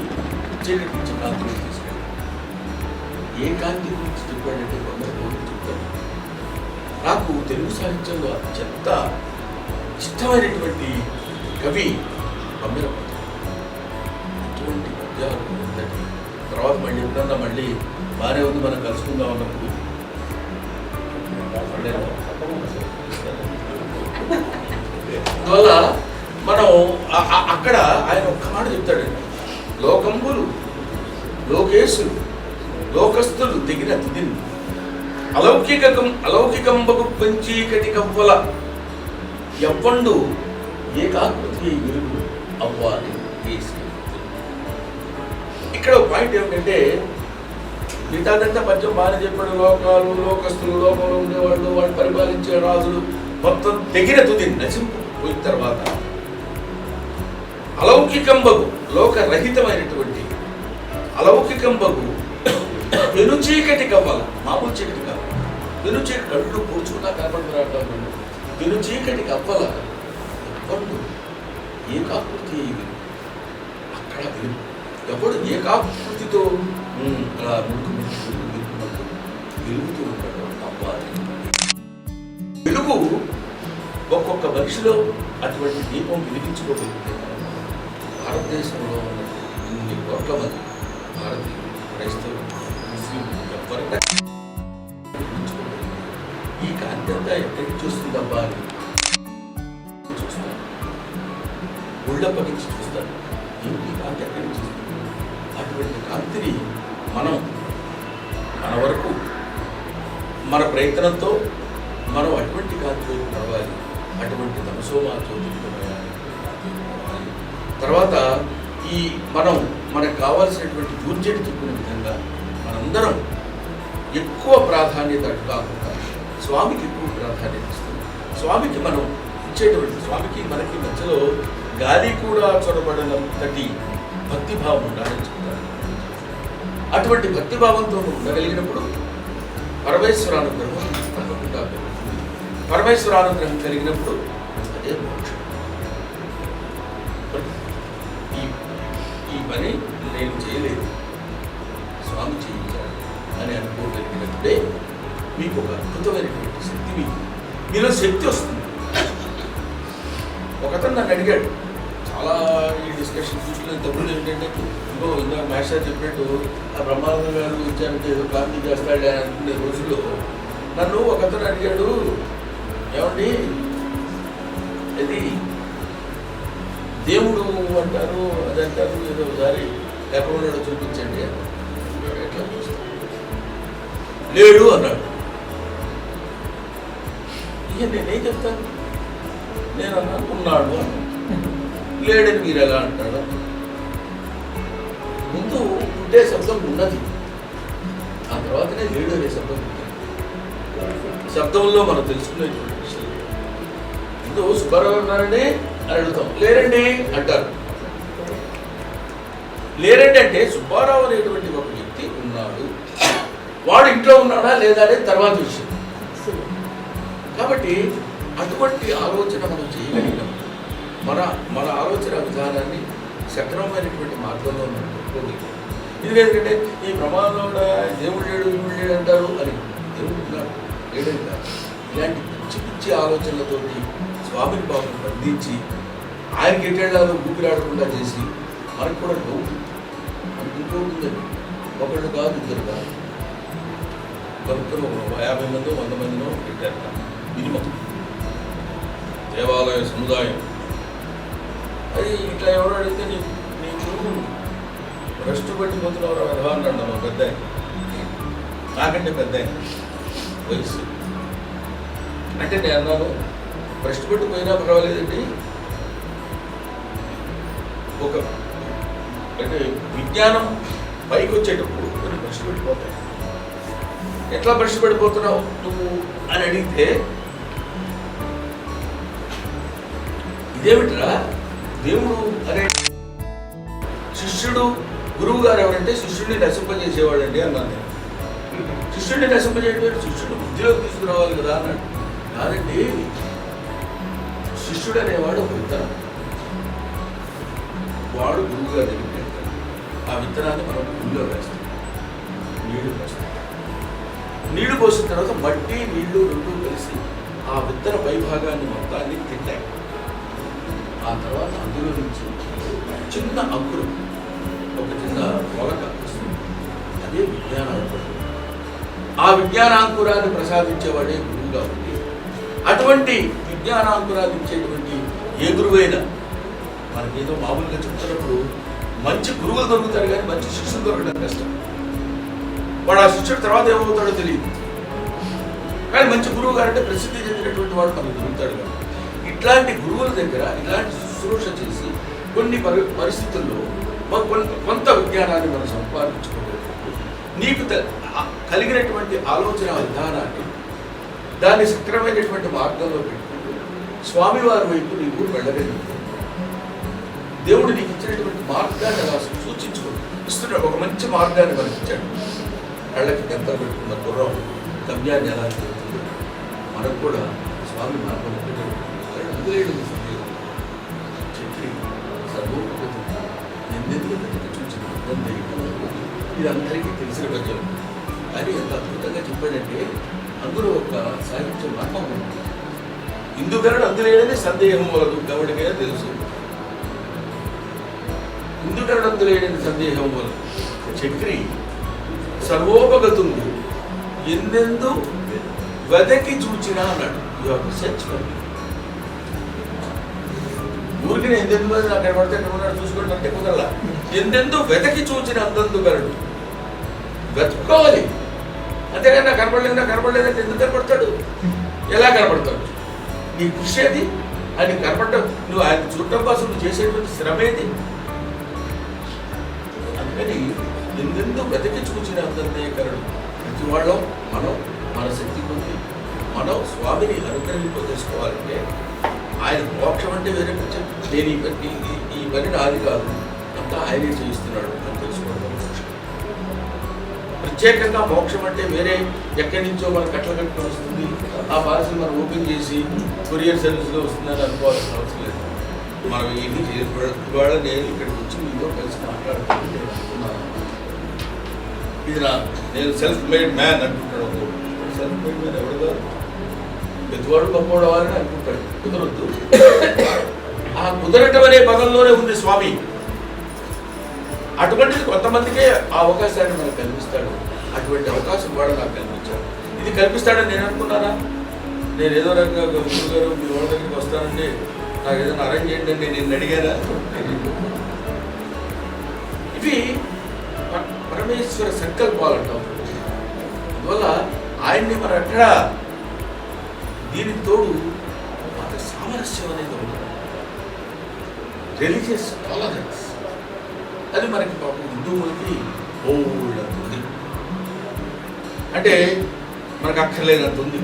చీకటి నుంచి కాంతిలోకి తీసుకెళ్ళాడు ఏ కాంతి గురించి చెప్పాడంటే కొందరు చెప్తాడు నాకు తెలుగు సాహిత్యంలో అత్యంత ఇష్టమైనటువంటి కవి బమ్మెరపతి ఇటువంటి పద్యాలు ఉందండి తర్వాత మళ్ళీ ఎప్పుడన్నా మళ్ళీ బాగానే ఉంది మనం కలుసుకుందాం అన్నప్పుడు అందువల్ల మనం అక్కడ ఆయన ఒక్క మాట చెప్తాడండి లోకంబులు లోకేశులు లోకస్తులు తెగిన తిదిన్ అలౌకికంబకు పంచీకటి కవ్వల ఎవ్వండు ఏకాకృతి వెలుగు అవ్వాలి ఇక్కడ పాయింట్ ఏమిటంటే మిగతాదంతా పద్యం బాగా చెప్పాడు లోకాలు లోకస్తులు లోకంలో ఉండేవాళ్ళు వాళ్ళు పరిపాలించే రాజులు మొత్తం తెగిన తుది నశింపు పోయిన తర్వాత అలౌకికంబగు లోకరహితమైనటువంటి అలౌకికంబగు పెను చీకటి కవ్వాల మామూలు చీకటి కాదు పెను చీకటి కళ్ళు కూర్చున్నా కనపడుతున్నట్టు పెను చీకటి కవ్వల ఎప్పుడు ఏకాకృతి అక్కడ వెలుగు ఎప్పుడు ఏకాకృతితో అలా వెలుగుతూ ఉంటాడు అవ్వాలి వెలుగు ఒక్కొక్క మనిషిలో అటువంటి దీపం వెలిగించుకోగలిగితే భారతదేశంలో ఉన్న ఇన్ని కోట్ల మంది భారతీయులు క్రైస్తవులు ముస్లింలు ఎవరైనా ఈ కాంతి అంతా ఎక్కడి నుంచి వస్తుందబ్బా అని చూస్తాను ఒళ్ళప్పగించి చూస్తాను ఏమిటి కాంతి ఎక్కడి నుంచి వస్తుంది అటువంటి కాంతిని మనం మన వరకు మన ప్రయత్నంతో మనం అటువంటి కాంతిలో నడవాలి అటువంటి తమసోమా జ్యోతిర్గమయాలి తర్వాత ఈ మనకు కావాల్సినటువంటి ఊర్జని చెప్పిన విధంగా మనందరం ఎక్కువ ప్రాధాన్యత అటు కాకుండా స్వామికి ఎక్కువ ప్రాధాన్యత ఇస్తుంది స్వామికి మనం ఇచ్చేటువంటి స్వామికి మనకి మధ్యలో గాలి కూడా చొరబడినంతటి భక్తిభావం ఉండాలని చెప్తారు అటువంటి భక్తిభావంతో ఉండగలిగినప్పుడు పరమేశ్వరానుగ్రహం తప్పకుండా పెరుగుతుంది పరమేశ్వరానుగ్రహం కలిగినప్పుడు అదే మోక్షం ఈ పని నేను చేయలేదు స్వామి చేయించాడు అని అనుకోగలిగినప్పుడే మీకు ఒక అద్భుతమైనటువంటి శక్తి మీలో శక్తి వస్తుంది ఒకతను నన్ను అడిగాడు చాలా ఈ డిస్కషన్ చూసిన తప్పుడు ఏంటంటే ఇందాక మాస్టర్ చెప్పినట్టు ఆ బ్రహ్మానంద గారు ఇచ్చారంటే ఏదో కాంతి చేస్తాడు అని అనుకునే రోజుల్లో నన్ను ఒకతను అడిగాడు ఏమండి ఇది దేవుడు అంటారు అది అంటారు ఏదో ఒకసారి ఎక్కడ ఉన్నాడో చూపించండి ఎట్లా లేడు అన్నాడు ఇక నేనేం చెప్తాను నేను అన్నాను ఉన్నాడు, లేడని మీరు ఎలా అంటాడు? ముందు పుట్టే శబ్దం ఉన్నది, ఆ తర్వాతనే లేడు అనే శబ్దం పుట్టింది. శబ్దంలో మనం తెలుసుకునేటువంటి విషయం. ముందు సుబ్బారావు ఉన్నారండి అని అడుగుతాం, లేరండి అంటారు. లేరండి అంటే సుబ్బారావు అనేటువంటి ఒక వ్యక్తి ఉన్నాడు, వాడు ఇంట్లో ఉన్నాడా లేదా అనేది తర్వాత విషయం. కాబట్టి అటువంటి ఆలోచన మనం చేయగలిగినాం. మన ఆలోచన విధానాన్ని సక్రమమైనటువంటి మార్గంలో మనం పెట్టుకోగలిగాం. ఇది ఎందుకంటే ఈ ప్రమాదంలో దేవుడు లేడు దేవుడు లేడు అంటారు అని, దేవుడు ఉన్నాడు లేడని కాదు. ఇలాంటి పిచ్చి పిచ్చి ఆలోచనలతోటి స్వామిని పాపం బంధించి ఆయనకి ఎటేళ్లలో ఊపిరాడకుండా చేసి మనకు కూడా డౌట్ మనకి ఇంకో ఉందండి. ఒకళ్ళు కాదు, ఇద్దరు కాదు, కనుక్కొని 50 మందో 100 మందినో పెట్టారు మినిమం దేవాలయ సముదాయం. అది ఇట్లా ఎవరో అడిగితే నీకు రెస్ట్ పెట్టిపోతున్నావు ఎలా అన్నాడు పెద్ద ఆయన, నాకంటే పెద్ద ఆయన వయసు. అంటే నేను అన్నాను, రెస్ట్ పెట్టిపోయినా పర్వాలేదండి, ఒక అంటే విజ్ఞానం పైకి వచ్చేటప్పుడు కొన్ని బ్రష్ పెట్టిపోతాయి. ఎట్లా బ్రష్ పడిపోతున్నావు నువ్వు అని అడిగితే, ఇదేమిట్రా దేవుడు అనే శిష్యుడు గురువు గారు ఎవరంటే శిష్యుడిని నశింపజేసేవాడండి అన్నాను నేను. శిష్యుడిని నశింపజేయడం శిష్యుడు బుద్ధిలోకి తీసుకురావాలి కదా అన్నాడు. కాదండి, శిష్యుడు అనేవాడు ఒక విత్తనం, వాడు గురువు గారి దగ్గరికి వెళ్తాడు. ఆ విత్తనాన్ని మనం భూమిలో వేస్తాం, నీళ్లు వేస్తాం. నీళ్లు పోసిన తర్వాత మట్టి నీళ్లు రెండు కలిసి ఆ విత్తన పైభాగాన్ని మొత్తాన్ని తింటాయి. ఆ తర్వాత అందులో నుంచి చిన్న అంకురం, ఒక చిన్న మొలక వస్తుంది. అదే విజ్ఞానాంకురం. ఆ విజ్ఞానాంకురాన్ని ప్రసాదించేవాడే గురువు కాబట్టి అటువంటి విజ్ఞానాంకురాన్ని ఇచ్చేటువంటి ఏ గురువైనా మనకేదో మామూలుగా చెప్తున్నప్పుడు మంచి గురువులు దొరుకుతారు కానీ మంచి శిష్యులు దొరకడం కష్టం. వాడు ఆ శిష్యుడు తర్వాత ఏమవుతాడో తెలియదు, కానీ మంచి గురువు గారంటే ప్రసిద్ధి చెందినటువంటి వాడు మనకు దొరుకుతాడు కదా. ఇట్లాంటి గురువుల దగ్గర ఇలాంటి శుశ్రూష చేసి కొన్ని పరిస్థితుల్లో కొంత విజ్ఞానాన్ని మనం సంపాదించుకోగలిగినప్పుడు నీకు కలిగినటువంటి ఆలోచన విధానాన్ని దాన్ని సక్రమైనటువంటి మార్గంలో పెట్టుకుంటూ స్వామివారి వైపు నీకు వెళ్ళగలిగితే దేవుడు నీకు ఇచ్చినటువంటి మార్గాన్ని అలా ఇస్తున్నాడు. ఒక మంచి మార్గాన్ని మనకి ఇచ్చాడు. కళ్ళకి గంతలు పెట్టుకున్న గుర్రం గమ్యాన్ని ఎలా జరుగుతుంది, మనకు కూడా స్వామి మార్గంలో పెట్టాడు. చెప్పి సర్వోపగతి ఎందెందుకు చూసిన ఇబ్బంది ఇది అందరికీ తెలిసిన పద్యం. కానీ ఎంత అద్భుతంగా చెప్పాడంటే అందులో ఒక సాహిత్య మర్మం ఉంది. ఇందుకరడు అందులేడని సందేహం వలదు గౌడికైనా తెలుసు. ఇందుకరడు అందులేడని సందేహం వలదు చక్రి సర్వోపగతుండు ఎందెందు వెదకి చూచినా అన్నాడు. సెర్చ్ ఊరికి ఎందెందు మంది నాకు కనబడితే ఉన్నాడు చూసుకోండి అంటే కుదరలా. ఎందెందు వెదకి చూచిన అందందు గరడు వెతుక్కోవాలి. అంతేగాని నాకు కనపడలేదంటే ఎందుకు కనపడతాడు, ఎలా కనపడతాడు? నీ కృషి ఏది? ఆయన కనపడటం, నువ్వు ఆయన చూడటం కోసం నువ్వు చేసేటువంటి శ్రమ ఏది? అందుకని ఎందెందుకు వెతకి చూచిన అందందే కరడు. ప్రతి వాళ్ళం మనం మన శక్తి కొద్ది మనం స్వామిని అనుగ్రహింపజేసుకోవాలంటే ఆయన మోక్షం అంటే వేరే కొంచెం నేను ఈ పని నాది కాదు, అంతా ఆయనే చేయిస్తున్నాడు అని తెలుసుకోవడం మోక్షం. ప్రత్యేకంగా మోక్షం అంటే వేరే ఎక్కడి నుంచో మనం కట్టలు కట్టుకొని వస్తుంది, ఆ పార్సల్ మనం ఓపెన్ చేసి కొరియర్ సర్వీస్లో వస్తుందని అనుకోవాల్సిన అవసరం లేదు. మనం ఏమి చేయకూడదు. ఇవాళ నేను ఇక్కడికి వచ్చి మీతో కలిసి మాట్లాడుతున్నాను. ఇది నేను సెల్ఫ్ మేడ్ మ్యాన్ అంటున్నాడు. సెల్ఫ్ మేడ్ మ్యాన్ ఎవడు కాదు, పెద్దవాడు గొప్పవాడు అని అనుకుంటాడు. కుదరద్దు. ఆ కుదరటం అనే పదంలోనే ఉంది స్వామి. అటువంటిది కొంతమందికే ఆ అవకాశాన్ని మనకు కల్పిస్తాడు. అటువంటి అవకాశం కూడా నాకు కల్పించాడు. ఇది కల్పిస్తాడని నేను అనుకున్నానా? నేను ఏదో రకంగా గురువు గారు మీ వాళ్ళ దగ్గరికి వస్తానంటే నాకు ఏదైనా అరేంజ్ చేయండి అని నేను అడిగారా? ఇవి పరమేశ్వర సంకల్పాలు అంటాం. అందువల్ల ఆయన్ని మనం ఎక్కడా దీనికి తోడు మన సామరస్యం సామరస్యం అనేది ఉండదు, రిలీజియస్ టాలరెన్స్. అది మనకి పాపం హిందువులకి ఓల్డ్ ఉంది, అంటే మనకు అక్కర్లేనంత ఉంది.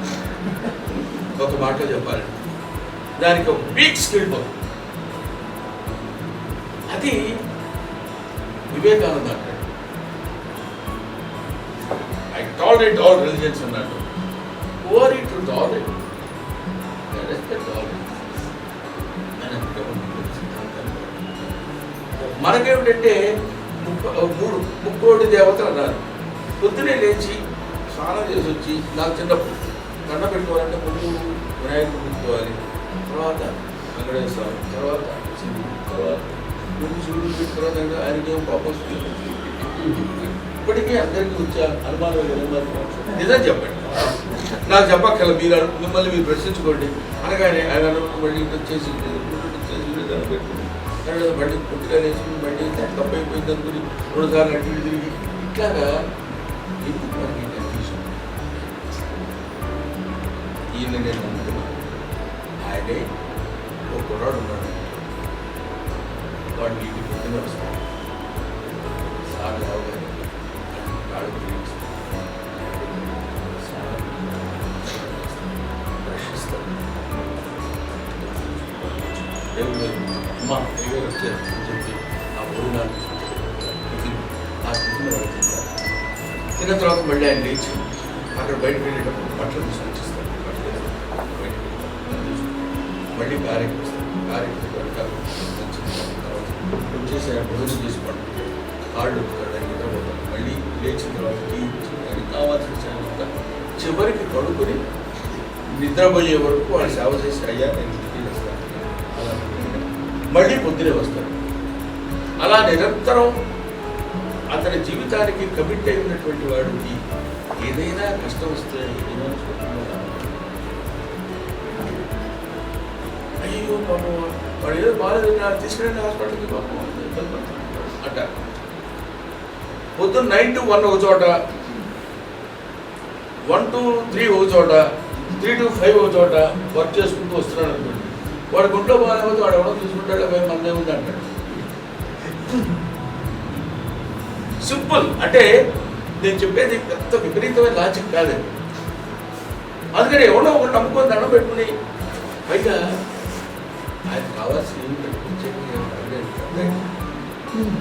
ఒక మాటలో చెప్పాలంటే దానికి ఒక వీక్ స్కిల్ పోతుంది. అది వివేకానంద అంటాడు, ఐ టాలరేట్ ఆల్ రిలీజియన్స్ అన్నాడు. Over it to tolerate, respect all మనకేమిటంటే ముక్కోటి దేవతలు అన్నారు. పొద్దునే లేచి స్నానం చేసి వచ్చి, నాకు చిన్నప్పుడు దండ పెట్టుకోవాలంటే ముందు వినాయకుడు పెట్టుకోవాలి, తర్వాత వెంకటేశ్వర స్వామి, తర్వాత శివుడు, తర్వాత ముందు శివుడు పెట్టుకున్న తర్వాత ఆయనకేమో పాపం. ఇప్పటికీ అందరికీ వచ్చే అనుమానం నిజం చెప్పండి, నాకు చెప్పక్కల మీరు మిమ్మల్ని మీరు ప్రశ్నించుకోండి అనగానే ఆయన మళ్ళీ వచ్చేసి పెట్టుకుని మళ్ళీ పుట్టిగా వేసి మళ్ళీ తప్పు అయిపోయింది అనుకుని 2 సార్లు అటు ఇటు తిరిగి ఇట్లాగా ఎందుకు మనకి కన్ఫ్యూషన్. ఈయన నేను నమ్ముతున్నాను, ఆయనే ఒక కుర్రాడు ఉన్నాడు, వాడు వీటి పొద్దున వస్తాడు, సార్ రావుగారు ప్రశ్నిస్తాడు, అమ్మా ఎవరు వచ్చారు అని చెప్పి ఆ భోజనాలు ఆ టిఫిన్ వాళ్ళు తింటారు. తిన్న తర్వాత మళ్ళీ ఆయన లేచి అక్కడ బయటకు వెళ్ళేటప్పుడు బట్టలు తీసుకొని వచ్చేస్తారు, మళ్ళీ కారెక్కి వస్తారు, కారెక్కి తర్వాత వచ్చేసి ఆయన భోజనం చేసి పడుకుంటాడు, కాళ్ళు వస్తాడు, ఆయన నిద్రపోతాడు, మళ్ళీ లేచిన తర్వాత టీ ఆయన కావాల్సిన చివరికి పడుకొని నిద్రపోయే వరకు వాళ్ళు సేవ చేసి అయ్యా నేను టీ వస్తాను అలా మళ్ళీ పొద్దునే వస్తాడు. అలా నిరంతరం అతని జీవితానికి కమిట్ అయి ఉన్నటువంటి వాడికి ఏదైనా కష్టం వస్తే అయ్యో పాపం వాడు ఏదో బాగాలేదు తీసుకెళ్ళండి హాస్పిటల్కి పాపం అంటారు. పొద్దున్న 9 to 1 ఒక చోట, 1 to 3 ఒక చోట, 3 to 5 ఒక చోట వర్క్ చేసుకుంటూ వస్తున్నాడు అనుకోండి. వాడు గుంట్లో బాగాలేకపోతే వాడు ఎవడో చూసుకుంటాడు, భయం మనదే ఉంది అంటాడు. సింపుల్, అంటే నేను చెప్పేది పెద్ద విపరీతమైన లాజిక్ కాదండి. అందుకని ఎవడో ఒకటి నమ్ముకొని దండం పెట్టుకుని పైగా ఆయన కావాల్సిన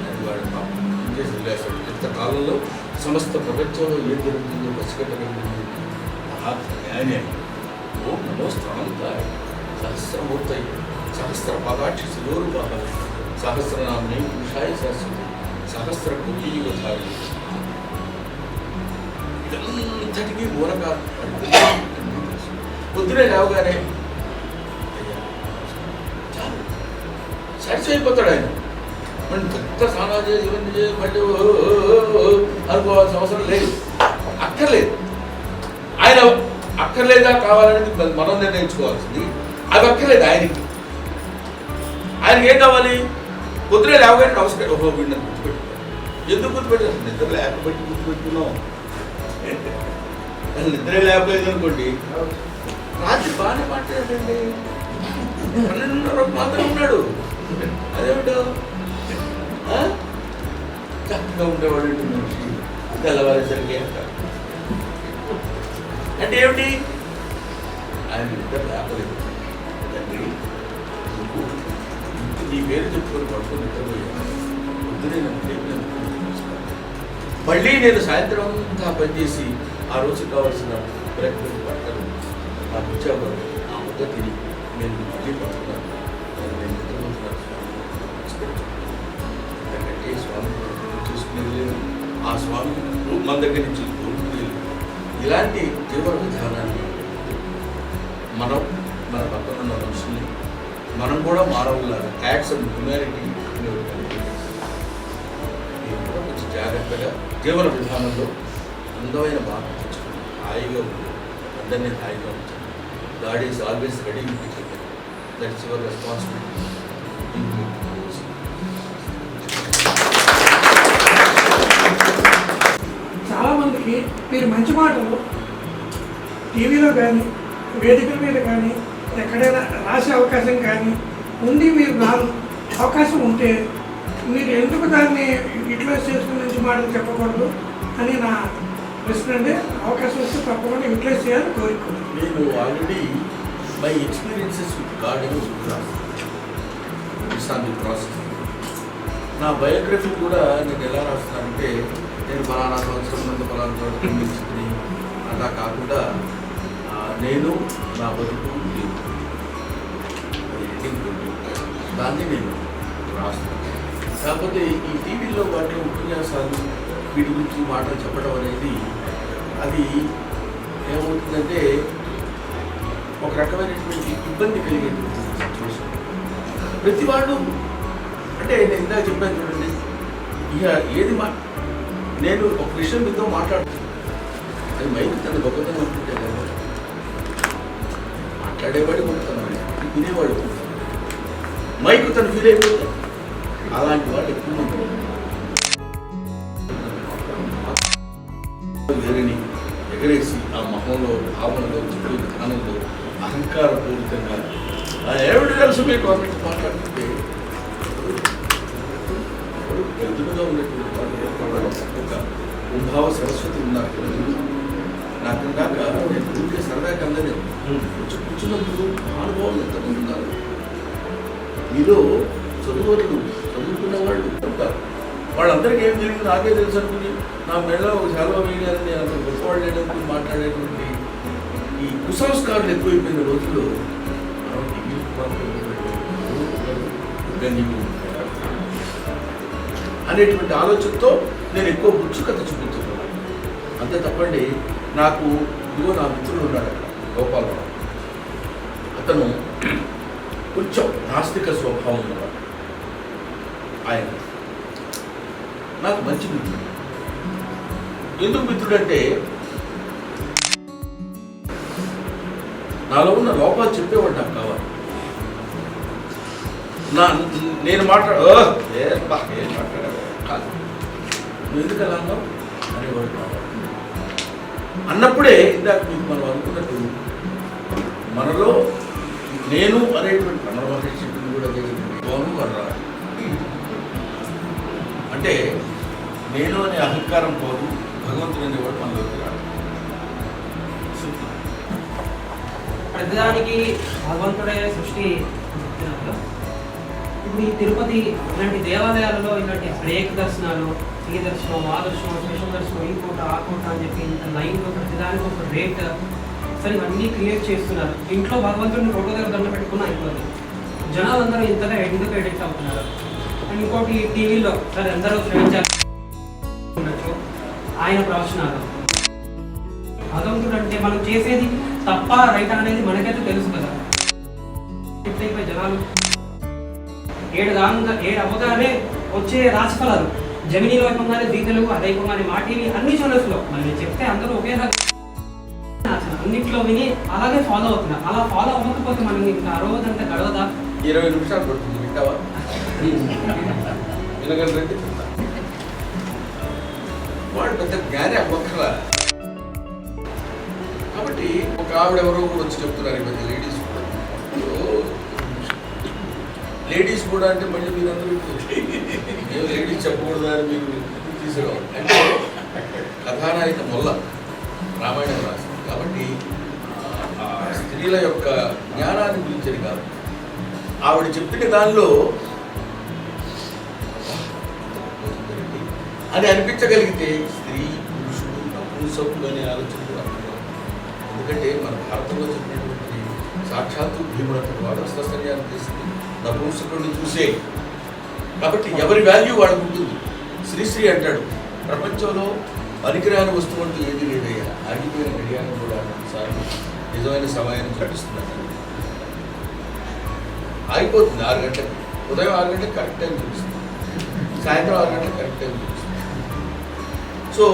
అది వాడు చేసి ఇంతకాలంలో సమస్త ప్రపంచంలో ఏం జరుగుతుందో పసిగట్టగలిగింది ఆయనే. ఓం నమోస్తమంతాయ సహస్రమూర్తై సహస్ర పాదాక్షి శిరోరూపాయ సహస్రనామ్ని పురుషాయ శాశ్వతి సహస్ర కుటీయుగధారి. ఇదంతటికీ మూలక పొద్దునే లేవగానే సాటిస్ఫై అయిపోతాడు ఆయన. మళ్ళీ పెద్ద స్నానాలు చేసి ఇవన్నీ చేసి మళ్ళీ అనుకోవాల్సిన అవసరం లేదు, అక్కర్లేదు. ఆయన అక్కర్లేదా కావాలని మనం నిర్ణయించుకోవాల్సింది, అది అక్కర్లేదు ఆయనకి. ఆయనకి ఏం కావాలి? పొద్దునే లేవగానే నమస్కారం, ఓహో వీడిని గుర్తుపెట్టుకో. ఎందుకు గుర్తుపెట్టారు? నిద్ర లేకపోతే గుర్తుపెట్టుకున్నాం. నిద్ర లేకపోలేదు అనుకోండి, రాత్రి బాగానే మాట్లాడండి, 12:30 మాత్రం ఉన్నాడు, అదేమిటో చక్కగా ఉండేవాడు మనిషి తెల్లవారేసరికి అంటారు. అంటే ఏమిటి? ఆయన నిద్ర లేపలేదు. తండ్రి నీ పేరు చెప్పుకొని పడుకొని నిద్రపోయాను, పొద్దునే నన్ను లేపినందుకు మళ్ళీ నేను సాయంత్రం అంతా పనిచేసి ఆ రోజు కావాల్సిన బ్రేక్ఫాస్ట్ బట్టలు నాకు ఇచ్చావు, ఆ ముద్ద తిని నేను మళ్ళీ పడుతున్నాను, నేను నిద్రపోతున్నాను ఎందుకంటే స్వామి చూసుకునేది లేదు, ఆ స్వామి మన దగ్గర నుంచి కోరుకునేది. ఇలాంటి జీవన విధానాన్ని మనం మన పక్కన ఉన్న మనుషుల్ని మనం కూడా మానవులాగా యాక్ట్స్ ఆఫ్ హ్యుమానిటీ కూడా కొంచెం జాగ్రత్తగా జీవన విధానంలో అందమైన బాగా తెచ్చుకుని హాయిగా ఉంటుంది, అందరినీ హాయిగా ఉంటుంది. God is always ready to take care, that's your responsibility. చాలామందికి మీరు మంచి మాటలు టీవీలో కానీ వేదికల మీద కానీ ఎక్కడైనా రాసే అవకాశం కానీ ఉండి మీరు అవకాశం ఉంటే మీరు ఎందుకు దాన్ని యూటిలైజ్ చేసుకుని నుంచి మాటలు చెప్పకూడదు అని నా ప్రశ్న. అంటే అవకాశం వస్తే తప్పకుండా యూటిలైజ్ చేయాలని కోరుకుంటున్నాను. నేను already my experiences with God process. నా బయోగ్రఫీ కూడా నేను ఎలా రాస్తానంటే నేను ఫలానా సంవత్సరం నుండి ఫలానా చోట జన్మించింది అలా కాకుండా నేను నా బతుకు దాన్ని నేను రాస్తాను. కాకపోతే ఈ టీవీలో వాటిలో ఉపన్యాసాలు వీటి గురించి మాటలు చెప్పడం అనేది అది ఏమవుతుందంటే ఒక రకమైనటువంటి ఇబ్బంది కలిగేటువంటి సిచ్యువేషన్. ప్రతి వాళ్ళు అంటే నేను ఇందాక చెప్పాను చూడండి, ఇక ఏది నేను ఒక విషయం మీతో మాట్లాడుతాను, అది మైక్ తన గొప్పతనం అనుకుంటే కదా, మాట్లాడేవాడు గొప్పతనం, వినేవాడు మైక్ తను ఫీల్ అయిపోతాడు. అలాంటి వాళ్ళు ఎక్కువ ఉంటారు. వేరిని ఎగరేసి ఆ మొహంలో భావనలో జ్ఞానంలో అహంకారపూరితంగా ఎవరి తెలుసు మీ గవర్నమెంట్ మాట్లాడుతుంటే ఎదురుగా ఉన్నటువంటి వాళ్ళు ఏర్పడడం ఒక ఉంభావ సరస్వతి ఉన్నారు. నాకు ఇందాక నేను ఊరికే సరదాగా అందలేదు కొంచెం కూర్చున్నప్పుడు అనుభవాలు ఎంతమంది ఉన్నారు. మీలో చదువుకున్న వాళ్ళు ఉంటారు. వాళ్ళందరికీ ఏం జరిగింది నాకే తెలుసు అనుకుని నా మెడలో ఒక సెలవు వేయాలని నేను అంత గొప్పవాళ్ళు లేనప్పుడు మాట్లాడేటువంటి ఈ కుసంస్కారాలు ఎక్కువైపోయిన రోజుల్లో అనేటువంటి ఆలోచనతో నేను ఎక్కువ బుచ్చు కథ చూపించుకున్నాను. అంతే తప్పండి. నాకు ఇదిగో నా మిత్రుడు ఉన్నాడు అక్కడ, గోపాలరావు. అతను కొంచెం నాస్తిక స్వభావం ఉన్నవాడు. ఆయన నాకు మంచి మిత్రుడు. ఎందుకు మిత్రుడంటే నాలో ఉన్న లోపాలు చెప్పేవాడు నాకు కావాలి. నేను ఏం మాట్లాడావు కాదు, నువ్వు ఎందుకు అలా అన్నావు అనేవాడు కావాలి. అన్నప్పుడే ఇందాక మీకు మనం అనుకున్నట్టు మనలో నేను అనేటువంటి రమణ మహర్షి చెప్పింది కూడా గౌరవం వరాలి. అంటే నేను అనే అహంకారం పోదు, భగవంతుడు అనేవాడు మనలోకి రాడు. ప్రతిదానికి భగవంతుడే సృష్టి. ఇప్పుడు ఈ తిరుపతి ఇలాంటి దేవాలయాలలో ఇలాంటి బ్రేక్ దర్శనాలు, ఈ దర్శనం, ఆ దర్శనం, స్పెషల్ దర్శనం, ఈ కోట ఆ కోట అని చెప్పి ఇంత లైన్లో ప్రతిదానికి ఒక రేట్ సరే ఇవన్నీ క్రియేట్ చేస్తున్నారు. ఇంట్లో భగవంతుడిని ఫోటో దగ్గర దండ పెట్టుకున్నా అయిపోతుంది. జనాలందరూ ఇంతగా ఎందుకు ఎడిక్ట్ అవుతున్నారు. అండ్ ఇంకోటి టీవీలో సరే అందరూ శ్రమించాలి ఉండొచ్చు, ఆయన ప్రవచనాలు. భగవంతుడు అంటే మనం చేసేది తప్ప రైట్ అనేది మనకైతే తెలుసు కదా. ఇట్లయిపోయి జనాలు 7 అవ్వగానే వచ్చే రాశిఫలాలు జమినీలో అయిపోగానే జీ తెలుగు, అదైపోగానే మా టీవీ, అన్ని ఛానల్స్లో మళ్ళీ చెప్తే అందరూ ఒకేలా అన్నింటిలో విని అలాగే ఫాలో అవుతున్నారు. అలా ఫాలో అవ్వకపోతే మనం ఇంకా ఆ రోజంతా గడవదా? 20 నిమిషాలు పడుతుంది. వింటావా? వినగలరండి. వాడు పెద్ద జ్ఞాని అవ్వక్కర్లా. కాబట్టి ఒక ఆవిడ ఎవరో కూడా వచ్చి చెప్తున్నారు ఈ మధ్య లేడీస్ కూడా అంటే మళ్ళీ మీరందరూ లేడీస్ చెప్పకూడదా అని మీరు తీసుకురావాలి. అంటే కథానాయక మొల్ల రామాయణం రాసింది కాబట్టి ఆ స్త్రీల యొక్క జ్ఞానాన్ని గురించని కాదు. ఆవిడ చెప్పిన దానిలో అని అనిపించగలిగితే స్త్రీ పురుషుడు నపుంసకుడు అనే ఆలోచన కూడా అర్థం. ఎందుకంటే మన భారతంలో చెప్పినటువంటి సాక్షాత్తు భీముడు వాడు అస్త్రసన్యాసం చేసింది నపుంసకుడిని చూసే. కాబట్టి ఎవరి వాల్యూ వాడికి ఉంటుంది. శ్రీశ్రీ అంటాడు, ప్రపంచంలో పనికిరాని వస్తువు అంటూ ఏది లేదయ్యా, ఆగిపోయిన గడియారం కూడా సార్లు నిజమైన సమయాన్ని చూపిస్తున్నాను. ఆగిపోతుంది 6 గంటలకు, ఉదయం 6 గంటలకు కరెక్ట్ టైం చూపిస్తుంది, సాయంత్రం 6 గంటలకు కరెక్ట్ టైం చూపిస్తుంది. సో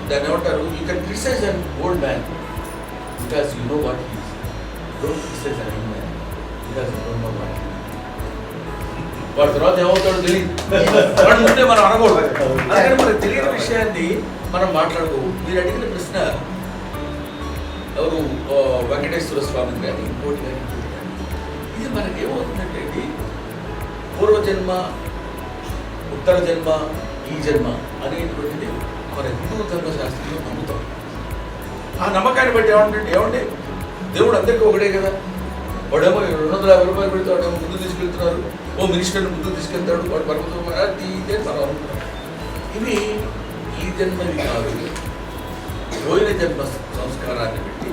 దాన్ని ఏమంటారు, you can criticise an old man because you know what he is. Don't criticise an young man because you don't know what he is. వాడి తర్వాత ఏమవుతాడో తెలియదు, వాడి ముందే మనం అనకూడదు. అందుకని మనకు తెలియని విషయాన్ని మనం మాట్లాడుకో. మీరు అడిగిన ప్రశ్న ఎవరు వెంకటేశ్వర స్వామి కానీ ఇంకోటి కానీ ఇది మనకేమవుతుందంటే అండి, పూర్వజన్మ ఉత్తర జన్మ ఈ జన్మ అనేటువంటిది మన హిందూ ధర్మశాస్త్రంలో నమ్ముతాం. ఆ నమ్మకాన్ని బట్టి ఏమంటే దేవుడు అందరికీ ఒకటే కదా. వాడేమో 250 రూపాయలు పెడితే వాడేమో ముందు తీసుకెళ్తున్నారు, ఓ మినిస్టర్ని ముందు తీసుకెళ్తాడు, వాడు పర్వతం ఇదే మనం అనుకుంటాం. ఇవి ఈ జన్మవి కాదు, పోయిన జన్మ సంస్కారాన్ని పెట్టి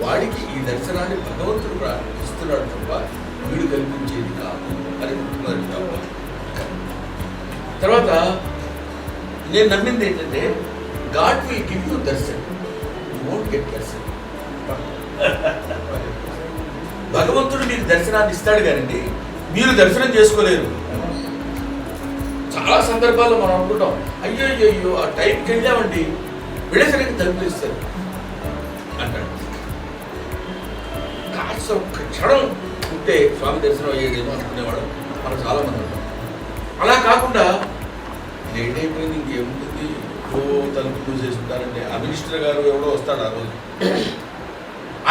వాడికి ఈ దర్శనాన్ని భగవంతుడు ఇస్తున్నాడు తప్ప వీడు కల్పించేది కాదు అని ఉంటున్నది తప్ప. తర్వాత నేను నమ్మింది ఏంటంటే God will give you Darshan, you won't get Darshan. భగవంతుడు మీకు దర్శనాన్ని ఇస్తాడు కానండి మీరు దర్శనం చేసుకోలేరు. చాలా సందర్భాల్లో మనం అనుకుంటాం, అయ్యో అయ్యో ఆ టైంకి వెళ్ళామండి, వెళ్ళేసరికి తలుపులు ఇస్తారు అంటాడు. కాస్త ఒక్క క్షణం ఉంటే స్వామి దర్శనం అయ్యేదేమో అనుకునేవాడు మనం చాలామంది ఉంటాం. అలా కాకుండా లేట్ అయిపోయింది, ఇంకేముంటుంది, ఓ తలుపులు చేసుకుంటారంటే ఆ మినిస్టర్ గారు ఎవరో వస్తాడు ఆ రోజు,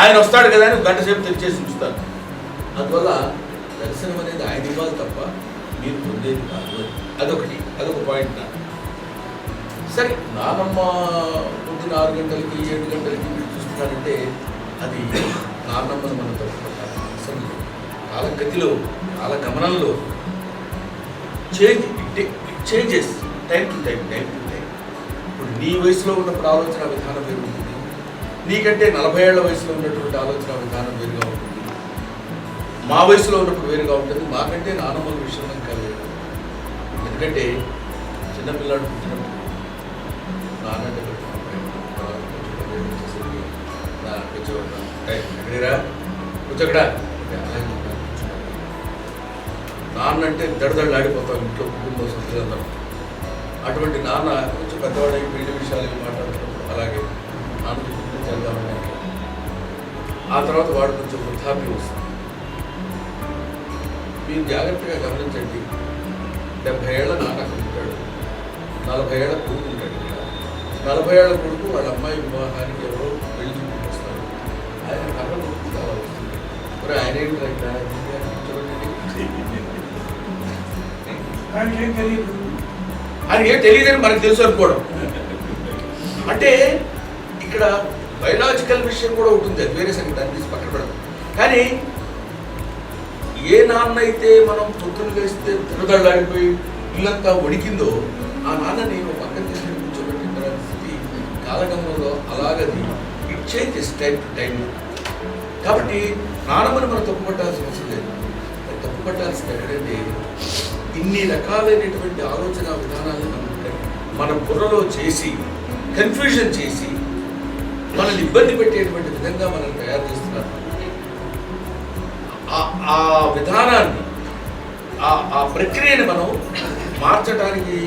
ఆయన వస్తాడు కదా అని గంట సేపు తెచ్చేసి ఉంచుతారు. అందువల్ల దర్శనం అనేది ఆయన ఇవ్వాలి తప్ప మీరు పొందేది కాదు. అదొక పాయింట్. సరే, నానమ్మ పొద్దున్న 6 గంటలకి 7 గంటలకి మీరు చూస్తున్నారంటే అది నానమ్మను మనం తప్పుకుంటాం. అసలు కాలగతిలో కాలగమనంలో చేంజెస్ టైం టు టైం. ఇప్పుడు నీ వయసులో ఉన్నప్పుడు ఆలోచన విధానం వేరు ఉంటుంది, నీకంటే 40 ఏళ్ల వయసులో ఉన్నటువంటి ఆలోచన విధానం వేరుగా ఉంటుంది, మా వయసులో ఉన్నప్పుడు వేరుగా ఉంటుంది, మాకంటే నానమ్మల విషయంలో ఇంకా వేరు. ఎందుకంటే చిన్నపిల్లాడు పుట్టినప్పుడు నాన్నంటే ఎక్కడిరా కూర్చోకడా నాన్నంటే దడదడలాడిపోతాం ఇంట్లో కుటుంబ సభ్యులందరం. అటువంటి నాన్న కొంచెం పెద్దవాడై పెళ్లి విషయాలు మాట్లాడుతున్నాం, అలాగే నాన్న కుటుంబం చేద్దామని. ఆ తర్వాత వాడు కొంచెం వృద్ధాప్యం వస్తుంది. మీరు జాగ్రత్తగా గమనించండి, 70 ఏళ్ల నాన్న ఉంటాడు, 40 ఏళ్ల కొడుకు ఉంటాడు. 40 ఏళ్ల కొడుకు వాళ్ళ అమ్మాయి వివాహానికి ఎవరో పెళ్లి చూపిస్తారు, ఆయన కర్ర కొడుకు చాలా వస్తుంది. మరి ఆయన ఏంటంటే ఆయన ఏం తెలియదని మనకు తెలుసు అనుకోవడం. అంటే ఇక్కడ బయలాజికల్ విషయం కూడా ఉంటుంది, అది వేరే సంగతి, దాన్ని తీసి పక్కన పెడతాం. కానీ ఏ నాన్న అయితే మనం పొద్దున్న వేస్తే తిరదళ్ళాడిపోయి ఇల్లంతా వణికిందో ఆ నాన్నని ఒక పక్కన తీసుకుని కూర్చోబెట్టిన పరిస్థితి కాలగమనంలో అలాగది it changes time to time. కాబట్టి నానమ్మని మనం తప్పుపట్టాల్సిన అవసరం లేదు. తప్పుపట్టాల్సింది ఎక్కడంటే ఇన్ని రకాలైనటువంటి ఆలోచన విధానాలను మన బుర్రలో చేసి కన్ఫ్యూజన్ చేసి మనల్ని ఇబ్బంది పెట్టేటువంటి విధంగా మనం తయారు చేస్తున్నారు. ఆ విధానాన్ని ఆ ప్రక్రియని మనం మార్చడానికి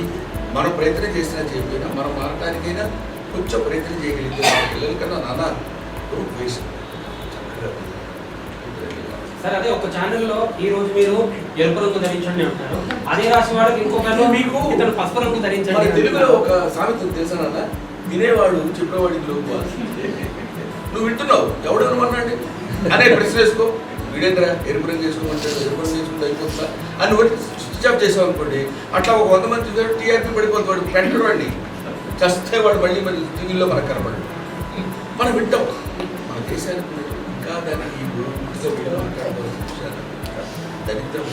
మనం ప్రయత్నం చేసినా చేయకపోయినా మనం మారటానికైనా కొంచెం ప్రయత్నం చేయగలిగితే మన పిల్లలకన్నా నాన్న వేసి సార్ అదే ఒక ఛానల్లో ఈ రోజు మీరు ఎరుపు రంగు ధరించండి అంటారు, అదే రాసి వాళ్ళకి ఇంకొకరు మీకు ఇతను పసుపు రంగు ధరించండి. తెలుగులో ఒక సామెత తెలుసానన్న, వినేవాడు చెప్పేవాడికి లోపు. నువ్వు వింటున్నావు, ఎవడు అనమన్నాండి అనే ప్రశ్న వేసుకో, వీడేంద్రా ఎరుపు రంగు వేసుకోమంటాడు, ఎరుపు రంగు వేసుకుంటే అయిపోతుందా అని ఒకటి స్విచ్ ఆఫ్ చేసావు అనుకోండి, అట్లా ఒక 100 మంది టీఆర్పీ పడిపోతుంది, వాడు పెట్టడు వాడిని చస్తే వాడు మళ్ళీ టీవీలో మనకు కనపడు. మనం వింటాం. మన దేశానికి ఇంకా దానికి దరిద్రం.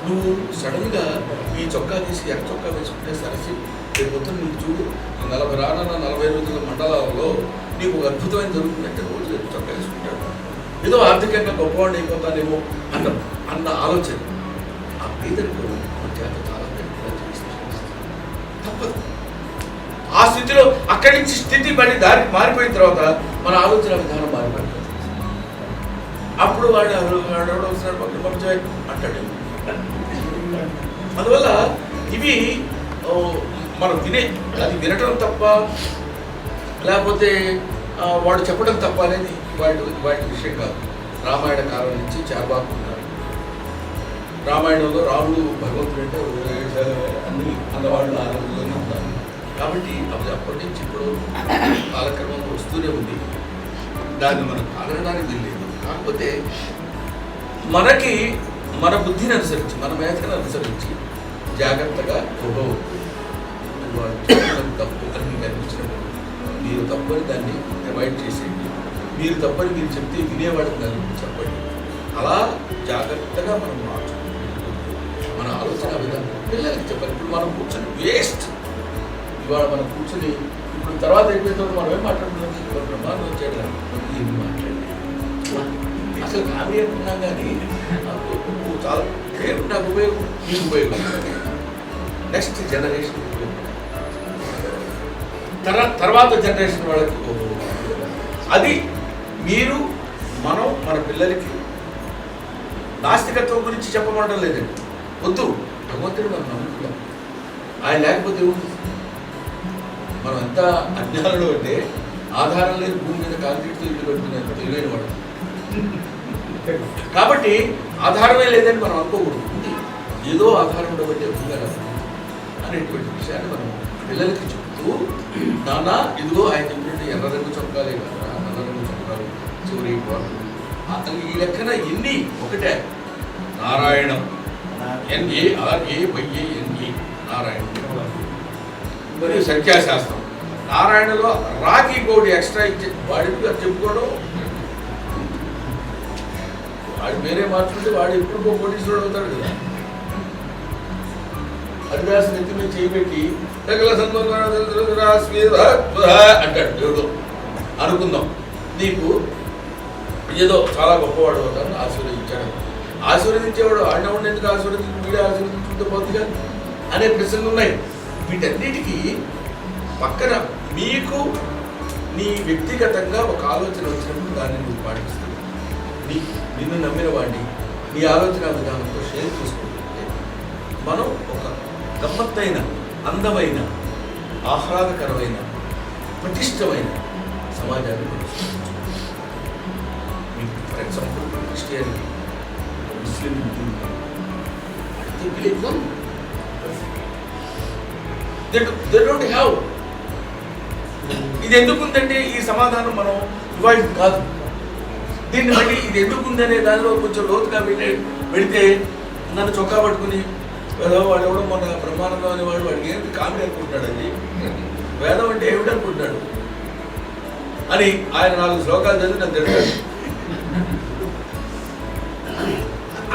నువ్వు సడన్గా ఈ చొక్కా తీసి ఎర్ర చొక్కా వేసుకుంటే సరసి రేపు పొద్దున్న నీకు చూడు 40 రోజుల మండలాల్లో నీకు ఒక అద్భుతమైన జరుగుతుందంటే రోజు చొక్కా వేసుకుంటాడు, ఏదో ఆర్థికంగా గొప్పవాడిని అయిపోతానేమో అన్న ఆలోచన. ఆ పేదరికం చేత చాలా తప్పదు. ఆ స్థితిలో అక్కడి నుంచి స్థితి దారి మారిపోయిన తర్వాత మన ఆలోచన విధానం మారిపోయింది. అప్పుడు వాడు ఎవడో వస్తున్నాడు పక్కన పంపించాయి అంటాడు. అందువల్ల ఇవి మనం అది వినటం తప్ప లేకపోతే వాడు చెప్పడం తప్ప అనేది వాటి విషయం కాదు. రామాయణ కాలం నుంచి చార్వాకు ఉన్నారు. రామాయణంలో రాముడు భగవంతుడు అంటే అన్ని అన్నవాళ్ళు ఆ రోజుల్లోనే ఉన్నారు. కాబట్టి అది అప్పటి నుంచి ఇప్పుడు కాలక్రమంలో వస్తూనే ఉంది. దాన్ని మనం కాదనడానికి వెళ్ళలేదు. కాకపోతే మనకి మన బుద్ధిని అనుసరించి, మన మేధను అనుసరించి జాగ్రత్తగా తప్పు అని మీకు అనిపించినప్పుడు మీరు తప్పని దాన్ని అవాయిడ్ చేసేయండి. మీరు తప్పని మీరు చెప్తే వినేవాడిని దాన్ని చెప్పండి. అలా జాగ్రత్తగా మనం మార్చుకుంటాం. మన ఆలోచన విధానం పిల్లలకి చెప్పాలి. ఇప్పుడు మనం కూర్చొని వేస్ట్, ఇవాళ మనం కూర్చొని ఇప్పుడు తర్వాత అయిపోయిన తర్వాత మనం ఏం మాట్లాడుతున్నాం, ప్రమాదం వచ్చాడు ఏమి మాట్లాడి అసలు నావి అనుకున్నాం. కానీ నాకు చాలా పేరు నాకు ఉపయోగం, మీకు ఉపయోగం, నెక్స్ట్ జనరేషన్ తర్వాత జనరేషన్ వాళ్ళకి అది మీరు మనం మన పిల్లలకి నాస్తికత్వం గురించి చెప్పమంటం లేదండి. వద్దు, భగవంతుడు మనం నమ్ముతున్నాం. ఆయన లేకపోతే ఏముంది? మనం ఎంత అజ్ఞానంలో అంటే ఆధారం లేని భూమి మీద కాంక్రీట్తో ఇల్లు కట్టుకునేంత తెలివైన వాడు. కాబట్టి ఆధారమే లేదని మనం అనుకోకూడదు. ఏదో ఆధారం ఉండబట్టే ఉండాలి అనేటువంటి విషయాన్ని మనం పిల్లలకి చెప్తూ, నాన్న ఇదిగో ఆయన చెప్పినట్టు ఎర్ర రంగు చొక్కాలే కదా, నల్ల రంగు చొక్కాలు, చివరి ఈ లెక్కన ఎన్ని ఒకటే నారాయణం, NARAYANE నారాయణం. మరియు సంఖ్యాశాస్త్రం నారాయణలో రాకి కోడి ఎక్స్ట్రా ఇచ్చి వాడికి చెప్పుకోవడం, వాడు వేరే మార్చుకుంటే వాడు ఎప్పుడు కోటీశ్వరుడు అవుతాడు కదా. హరిదాసు నెత్తి మీద చేయబెట్టి అంటాడు దేవుడు. అనుకుందాం నీకు ఏదో చాలా గొప్పవాడు అవుతాను ఆశీర్వదించాడు. ఆశీర్వదించేవాడు ఆడిన ఎందుకు ఆశీర్వదించి వీడే ఆశీర్వదించుకుంటే పోతుందిగా అనే ప్రశ్నలు ఉన్నాయి. వీటన్నిటికీ పక్కన మీకు నీ వ్యక్తిగతంగా ఒక ఆలోచన వచ్చినప్పుడు దాన్ని నువ్వు పాటిస్తావు. నిన్ను నమ్మిన వాడిని నీ ఆలోచన విధానంతో షేర్ చేసుకుంటుంటే మనం ఒక గమ్మత్తైన, అందమైన, ఆహ్లాదకరమైన, పటిష్టమైన సమాజాన్ని for example Christianity, Muslim, they don't have. ఇది ఎందుకుందంటే ఈ సమాధానం మనం ఇవ్వాలి కాదు. దీన్ని బట్టి ఇది ఎందుకుందనే దానిలో కొంచెం లోతుగా వెళితే నన్ను చొక్కా పట్టుకుని వాడు ఎవడో మన బ్రహ్మానందం అనేవాడు వాడికి ఏంటి కామెడీ అనుకుంటున్నాడండి, వేదం అంటే ఏమిటి అనుకుంటున్నాడు అని ఆయన 4 శ్లోకాలు చదివి నన్ను తిడతాడు.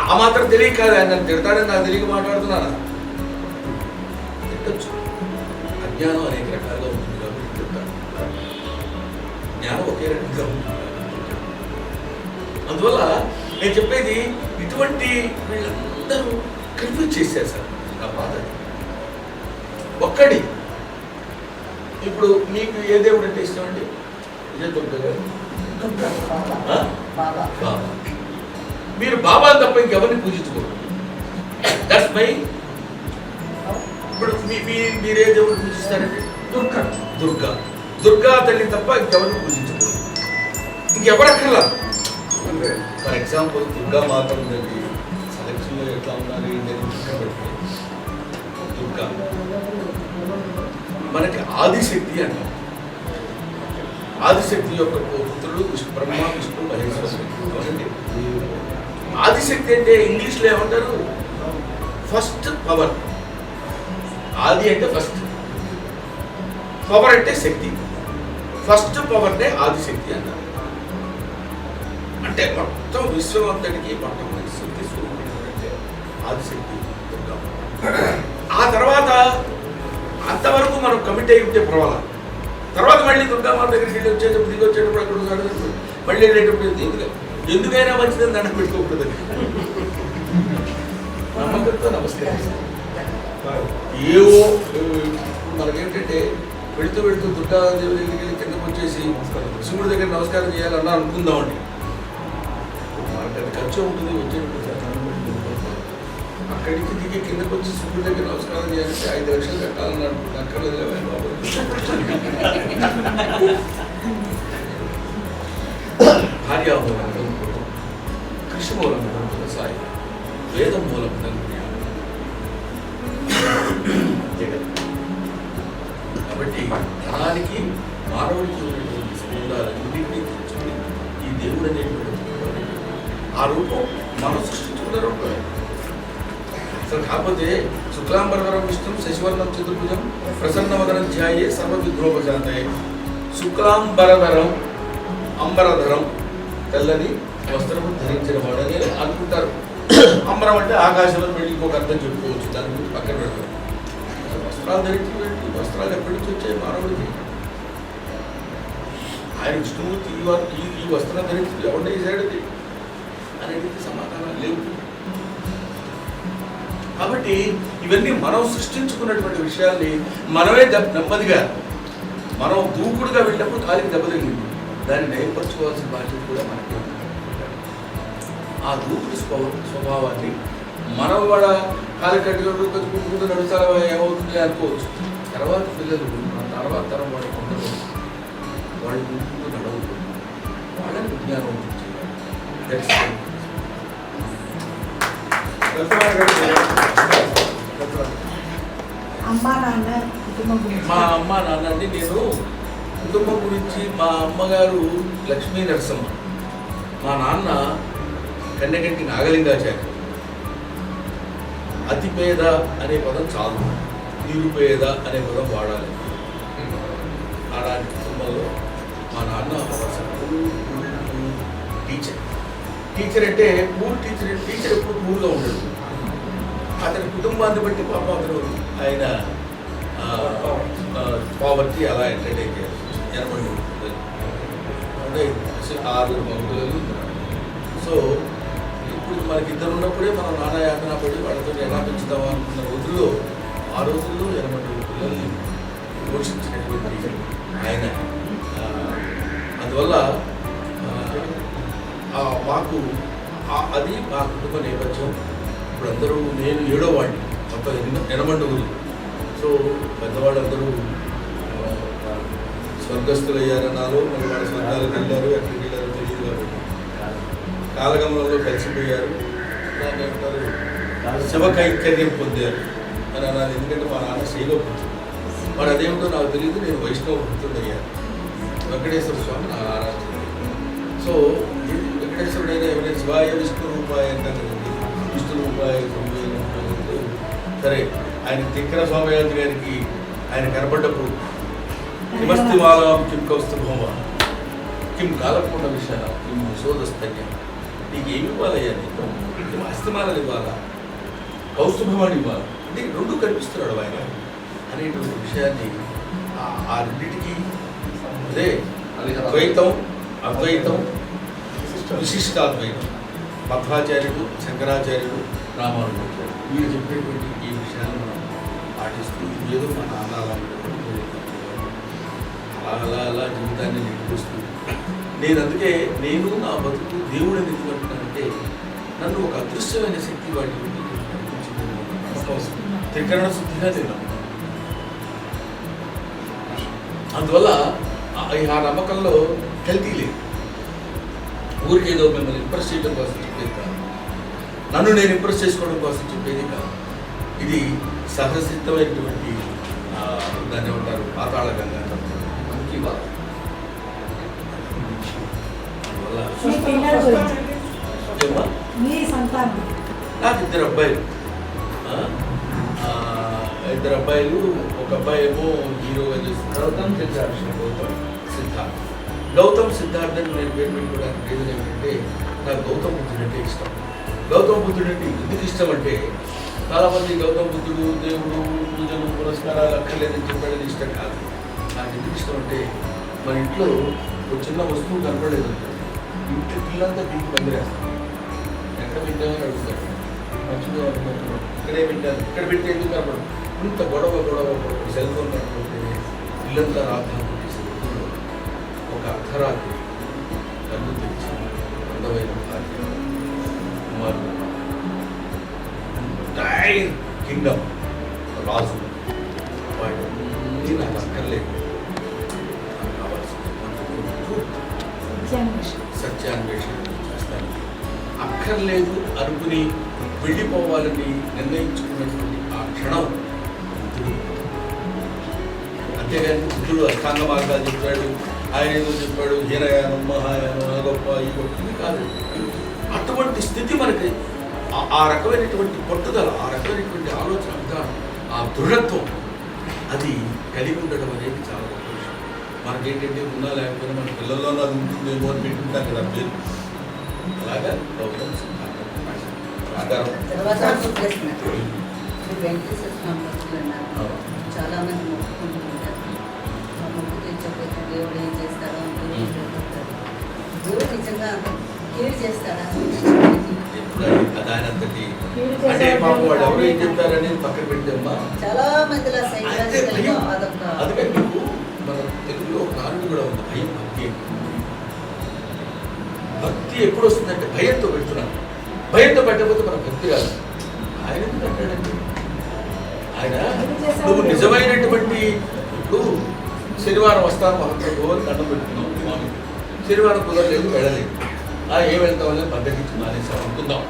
ఆ మాత్రం తెలియక కాదు ఆయన నన్ను తిడతాడని నాకు తెలియక మాట్లాడుతున్నాను. తిట్టచ్చు, అజ్ఞానం అనేక రకాలుగా ఉంటుంది కాబట్టి తిడతాడు. జ్ఞానం ఒకే రకంగా ఉంటుంది. అందువల్ల నేను చెప్పేది ఇటువంటి వీళ్ళందరూ కన్ఫ్యూజ్ చేశారు సార్ నా బాధ. ఒక్కడి ఇప్పుడు మీకు ఏ దేవుడు అంటే ఇష్టం అండి? బాబా. మీరు బాబాని తప్ప ఇంకెవరిని పూజించుకోరు. That's my. ఇప్పుడు మీరే దేవుడు పూజిస్తారండి? దుర్గా తల్లి తప్ప ఇంకెవరిని పూజించుకోరు. ఇంకెవరక్కర్లా. ఫర్ ఎగ్జాంపుల్ దుర్గా మాత ఉందండి, సెలక్షన్లో ఎట్లా ఉండాలి పెడితే దుర్గా మనకి ఆదిశక్తి అంటాం. ఆదిశక్తి యొక్క పుత్రుడు బ్రహ్మ, విష్ణు, మహేశ్వరుడు. ఆదిశక్తి అంటే ఇంగ్లీష్లో ఏమంటారు? First power. ఆది అంటే ఫస్ట్, పవర్ అంటే శక్తి. ఫస్ట్ పవర్నే ఆదిశక్తి అంటారు. అంటే మొత్తం విశ్వం అంతటికి మొట్టమొదటి శక్తి స్వరూపించారంటే ఆదిశక్తి దుర్గా. ఆ తర్వాత అంతవరకు మనం కమిట్ అయి ఉంటే పర్వాలా. తర్వాత మళ్ళీ దుర్గామాత దగ్గరికి వెళ్ళి వచ్చేటప్పుడు దిగి వచ్చేటప్పుడు అక్కడ మళ్ళీ వెళ్ళేటప్పుడు ఎందుకైనా మంచిదని దండం పెట్టుకోకూడదు. నమ్మకంతో నమస్కారం. ఏవో మనకేంటంటే వెళుతూ దుర్గాదేవి దగ్గరికి వెళ్ళి కిందకు వచ్చేసి శివుడి దగ్గర నమస్కారం చేయాలన్నా అనుకుందామండి. మనకి అది ఖర్చు ఉంటుంది. వచ్చేటప్పుడు అక్కడి నుంచి దిగి కిందకు వచ్చి శివుడి దగ్గర నమస్కారం చేయాలంటే 5 లక్షలు కట్టాలన్నాడు. అక్కర్లేదు భార్యామూలం కృషిమూలం సాయి వేదం మూలం కాబట్టి కాబట్టి ధనానికి మానవుడికి ఉన్నటువంటి సంబంధాలన్నింటినీ తెచ్చుకుని ఈ దేవుడు అనేటువంటి ఆ రూపం మనం సృష్టించుకున్న రూపమే. అసలు కాకపోతే శుక్లాంబరధరం విష్ణుం శశివర్ణం చతుర్భుజం ప్రసన్నవదనం ధ్యాయే సర్వ విఘ్నోపశాంతే. శుక్లాంబరధరం, అంబరధరం, తెల్లని వస్త్రము ధరించిన వాడని అనుకుంటారు. అంబరం అంటే ఆకాశంలో వెళ్ళి ఇంకొక అర్థం చెప్పుకోవచ్చు, దాని గురించి పక్కన పెడతారు. వస్త్రాలు ధరించినటువంటి వస్త్రాలు ఎప్పటి నుంచి వచ్చాయి మానవుడికి? ఆయన విష్ణుమూర్తి ఈ వస్త్రం ధరించి ఎవరిని వేసాడు అనేది సమాధానం లేవు. కాబట్టి ఇవన్నీ మనం సృష్టించుకున్నటువంటి విషయాల్ని మనమే నెమ్మదిగా మనం దూకుడుగా వెళ్ళినప్పుడు కాలికి దెబ్బ తగిలింది, దాన్ని నయపరచుకోవాల్సిన బాధ్యత కూడా మనకి. ఆ దూకుడు స్వభావాన్ని మనం కూడా కాలి కట్టుకుంటూ కట్టుకుంటూ నడుస్తారా ఏమవుతుంది అనుకోవచ్చు. తర్వాత పిల్లలు తర్వాత తరం వాళ్ళు కొందరు వాళ్ళు దూకుతూ నడవదు, వాళ్ళని విజ్ఞానం చేయాలి. మా అమ్మ నాన్నని నేను కుటుంబం గురించి, మా అమ్మగారు లక్ష్మీ నరసమ్మ, మా నాన్న కన్నెగంటి నాగలింగాచార్య. అతిపేద అనే పదం చాలు, నిరుపేద అనే పదం వాడాలి. అలాంటి కుటుంబంలో మా నాన్న టీచర్ అంటే పూర్ టీచర్ ఎప్పుడు పూర్గా ఉండదు. అతని కుటుంబాన్ని బట్టి పాప ఆయన పావర్టీ అలా ఎంటర్టైన్ చేయాలి. 80 అంటే 6 మగపిల్లలు. సో ఇప్పుడు మనకి ఇద్దరు ఉన్నప్పుడే మనం నానా యాతన పడి వాళ్ళతో ఎలా పెంచుతామో అనుకున్న రోజుల్లో, ఆ రోజుల్లో 80 పిల్లల్ని పోషించినటువంటి ఆయన. అందువల్ల మాకు అది మా కుటుంబ నేపథ్యం. ఇప్పుడు అందరూ, నేను 7వ వాడిని, మొత్తం 8 సో పెద్దవాళ్ళందరూ స్వర్గస్థులు అయ్యారన్నాలో, మరి వాళ్ళ స్వర్గాలకు వెళ్ళారు, ఎక్కడికి వెళ్ళారో తెలియదు కాబట్టి కాలగమనంలో కలిసిపోయారు. దాన్ని అంటారు శివ కైంకర్యం పొందారు అని అన్నారు. ఎందుకంటే మా నాన్న శైవ భక్తుడు, మరి అదేమిటో నాకు తెలియదు. నేను వైష్ణవ భక్తుడు అయ్యాను. వెంకటేశ్వర స్వామి నా ఆరాధన. సో వెంకటేశ్వరుడైనా ఎవరైనా శివాయ విష్ణు రూపాయ అంటే విష్ణు రూపాయ సరే, ఆయన తిక్కన స్వామియాజీ గారికి ఆయన కనపడ్డప్పుడు కిమస్తిమాలం కిం కౌస్తుభమ కిం కాలకుండా విషయ కిం యశోదస్తన్యం, నీకు ఏమి ఇవ్వాలయ్యా? నీకు అస్తిమాలను ఇవ్వాలా, కౌస్తుభమాన్ని ఇవ్వాలా అంటే 2 కనిపిస్తున్నాడు ఆయన అనేటువంటి విషయాన్ని. ఆ రెండింటికి అదే ద్వైతం, అద్వైతం, విశిష్టాద్వైతం, మధ్వాచార్యుడు, శంకరాచార్యుడు, రామానుజాచార్యుడు, వీరు చెప్పేటువంటి ఈ విషయాన్ని మనం పాటిస్తూ ఏదో మన అలా అలా జీవితాన్ని నింపుస్తూ, నేను అందుకే నేను నా బతుకు దేవుడిని ఎందుకంటున్నానంటే, నన్ను ఒక అదృశ్యమైన శక్తి వాటి త్రికరణ శుద్ధిగా తిన్నాను. అందువల్ల ఆ నమ్మకంలో కల్తీ లేదు. ఊరికేదో మిమ్మల్ని ఇంప్రెస్ చేయడం కోసం చెప్పేది కాదు, నన్ను నేను ఇంప్రెస్ చేసుకోవడం కోసం చెప్పేది కాదు. ఇది సహసిద్ధమైనటువంటి దాన్ని ఏమంటారు, పాతాళ గంగా మనకి నాకు 2 అబ్బాయిలు. 2 అబ్బాయిలు. ఒక అబ్బాయి ఏమో హీరోగా చేస్తున్నారు, గౌతమ్ సిద్ధార్థ్ అని నేను పేరు పెట్టుకోవడానికి రీజన్ ఏమిటంటే, నాకు గౌతమ్ బుద్ధుడు అంటే ఇష్టం. గౌతమ్ బుద్ధుడు అంటే ఎందుకు ఇష్టం అంటే, చాలామంది గౌతమ్ బుద్ధుడు దేవుడు పూజలు పురస్కారాలు అక్కర్లేదని చెప్పాడని ఇష్టం కాదు. నాకు ఎందుకు ఇష్టం అంటే, మన ఇంట్లో ఒక చిన్న వస్తువు కనపడలేదు, ఇంటి పిల్లలంతా పీకి పందిరేస్తాం. ఎక్కడ పెట్టామని అడుగుతారు, మంచిగా ఇక్కడే పెట్టాను, ఇక్కడ పెడితే ఎందుకు కనపడదు, ఇంత గొడవ సెల్ ఫోన్ కనపడితే పిల్లలంతా రాత్రి ఒక అర్ధరాత్రి కన్ను తెచ్చి అందమైన కుమారుడు ఎంటైర్ కింగ్డమ్ రాజు వాడు నాకు అక్కర్లేదు, నాకు కావాల్సింది సత్యాన్వేషణ చేస్తాను. అక్కర్లేదు అనుకుని వెళ్ళిపోవాలని నిర్ణయించుకున్నటువంటి ఆ క్షణం అంతేగాని బుద్ధుడు అష్టాంగ మార్గాలు చెప్పాడు, ఆయన ఏదో చెప్పాడు హీనయానం మహాయానం ఆ గొప్ప ఈ గొప్ప, ఇది కాదు. అటువంటి స్థితి మనకి ఆ రకమైనటువంటి పట్టుదల, ఆ రకమైనటువంటి ఆలోచన విధానం, ఆ దృఢత్వం అది కలిగి ఉండడం అనేది చాలా గొప్ప విషయం. మనకేంటంటే ఉన్నా లేకపోయినా మన పిల్లల్లో అది ఉంటుందేమో అని పెట్టుకుంటాం కదా పేరు. అలాగా గౌతమ సిద్ధాంతం తర్వాత వెంకటేశ్వర స్వామి భక్తులు అన్నారు, చాలా మంది మొక్కుకుంటూ ఉంటారు. మొక్కు తెచ్చకపోతే దేవుడు ఏం చేస్తాడో దేవుడు నిజంగా కీడు చేస్తాడా? దానంతటి అంటే పాపం వాడు ఎవరు ఏం చెప్తారనేది పక్కన పెట్టమ్మా. చాలా మందిలో సైకలాజికల్గా అదొక అందుకని మీకు మన తెలుగులో ఒక నానుడు కూడా ఉంది, భయం భక్తి. భక్తి ఎప్పుడు వస్తుందంటే భయంతో పెడుతున్నాను, భయంతో పెట్టకపోతే మన భక్తి రాదు. ఆయన ఎందుకు అంటాడండి? ఆయన నువ్వు నిజమైనటువంటి ఇప్పుడు శనివారం వస్తాను మహత్వం అని దండం పెట్టుకున్నావు స్వామి, శనివారం కుదరలేదు వెళ్ళలేదు, ఏం వెళ్తామని బద్దకించుకున్నా అనేసి అనుకుందాం.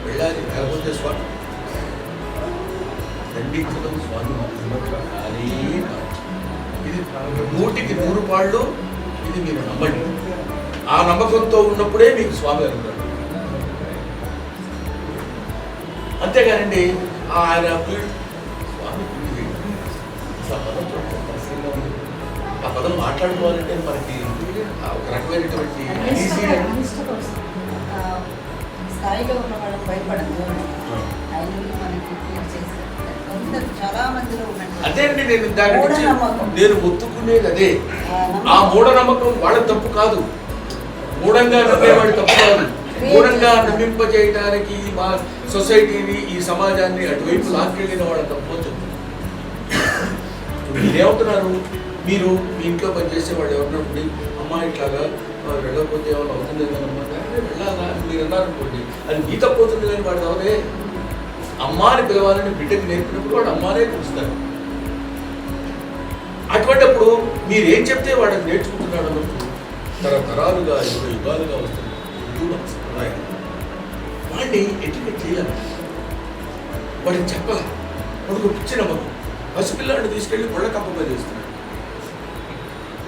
వెళ్ళాలి, లేకపోతే స్వామి దండించడం స్వామి కానీ ఇది 100కి 100 పాళ్ళు ఇది మీరు నమ్మండి. ఆ నమ్మకంతో ఉన్నప్పుడే మీకు స్వామి అనుకుంటారు. అంతేగానండి ఆయన స్వామి ఆ పదం మాట్లాడుకోవాలంటే మనకి ఒక రకమైనటువంటి స్థాయిలో ఉన్న వాళ్ళకి భయపడదు, ఆయన మనకి చేస్తారు. చాలా మందిలో అదే అండి నేను ఒత్తుకునేది అదే. ఆ మూఢనమ్మకం వాళ్ళ తప్పు కాదు, మూఢంగా నమ్మేవాడి తప్పు కాదు. మూఢంగా నమ్మింపజేయడానికి మా సొసైటీని ఈ సమాజాన్ని అటువైపు లాక్కెళ్ళిన వాళ్ళ తప్పు అని చెప్తున్నారు. మీరేమవుతున్నారు? మీరు మీ ఇంట్లో పనిచేసే వాళ్ళు ఎవరినప్పుడు అమ్మ ఇట్లాగా వెళ్ళకపోతే ఏమైనా అవుతుంది ఏదన్నా వెళ్ళాలా మీరు అన్నారనుకోండి, అది మీ తప్పు అవుతుంది కానీ వాడు అవదే. అమ్మాని పిలవాలని బిడ్డకి నేర్పినప్పుడు వాడు అమ్మానే పిలుస్తాడు. అటువంటిప్పుడు మీరేం చెప్తే వాడిని నేర్చుకుంటున్నాడు అన్నప్పుడు తరతరాలుగా యుగాలుగా వస్తుంది సంప్రదాయం. వాడిని ఎడ్యుకేట్ చేయాలి, వాడిని చెప్పాలి. వాడికి పిచ్చి నమ్మకం. పసిపిల్లాడిని తీసుకెళ్ళి ముళ్ళకంపపై చేస్తున్నాడు.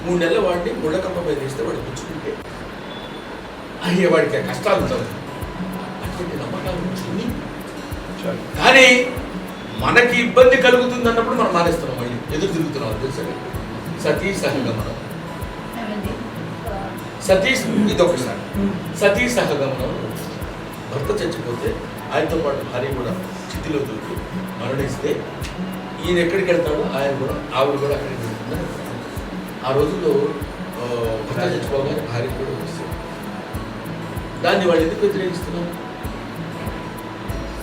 3 నెలల వాడిని ముళ్ళకంపపై చేస్తే వాడు పుచ్చుకుంటే అయ్యే వాడికి కష్టాలు ఉంటాయి. అటువంటి నమ్మకాలు చిన్ని. కానీ మనకి ఇబ్బంది కలుగుతుంది అన్నప్పుడు మనం మానేస్తున్నాం, మళ్ళీ ఎదురు తిరుగుతున్నాం. తెలుసా సతీ సహగమనం, ఇదొకసారి సతీ సహగమనం. భర్త చచ్చిపోతే ఆయనతో పాటు భార్య కూడా చితిలో దూకి మరణిస్తే ఈయన ఎక్కడికి వెళ్తాడో ఆయన కూడా ఆవిడ కూడా అక్కడికి వెళ్తుందని. ఆ రోజుల్లో భర్త చచ్చిపోగానే భార్య కూడా వస్తుంది. దాన్ని వాళ్ళు ఎందుకు వ్యతిరేకిస్తున్నాం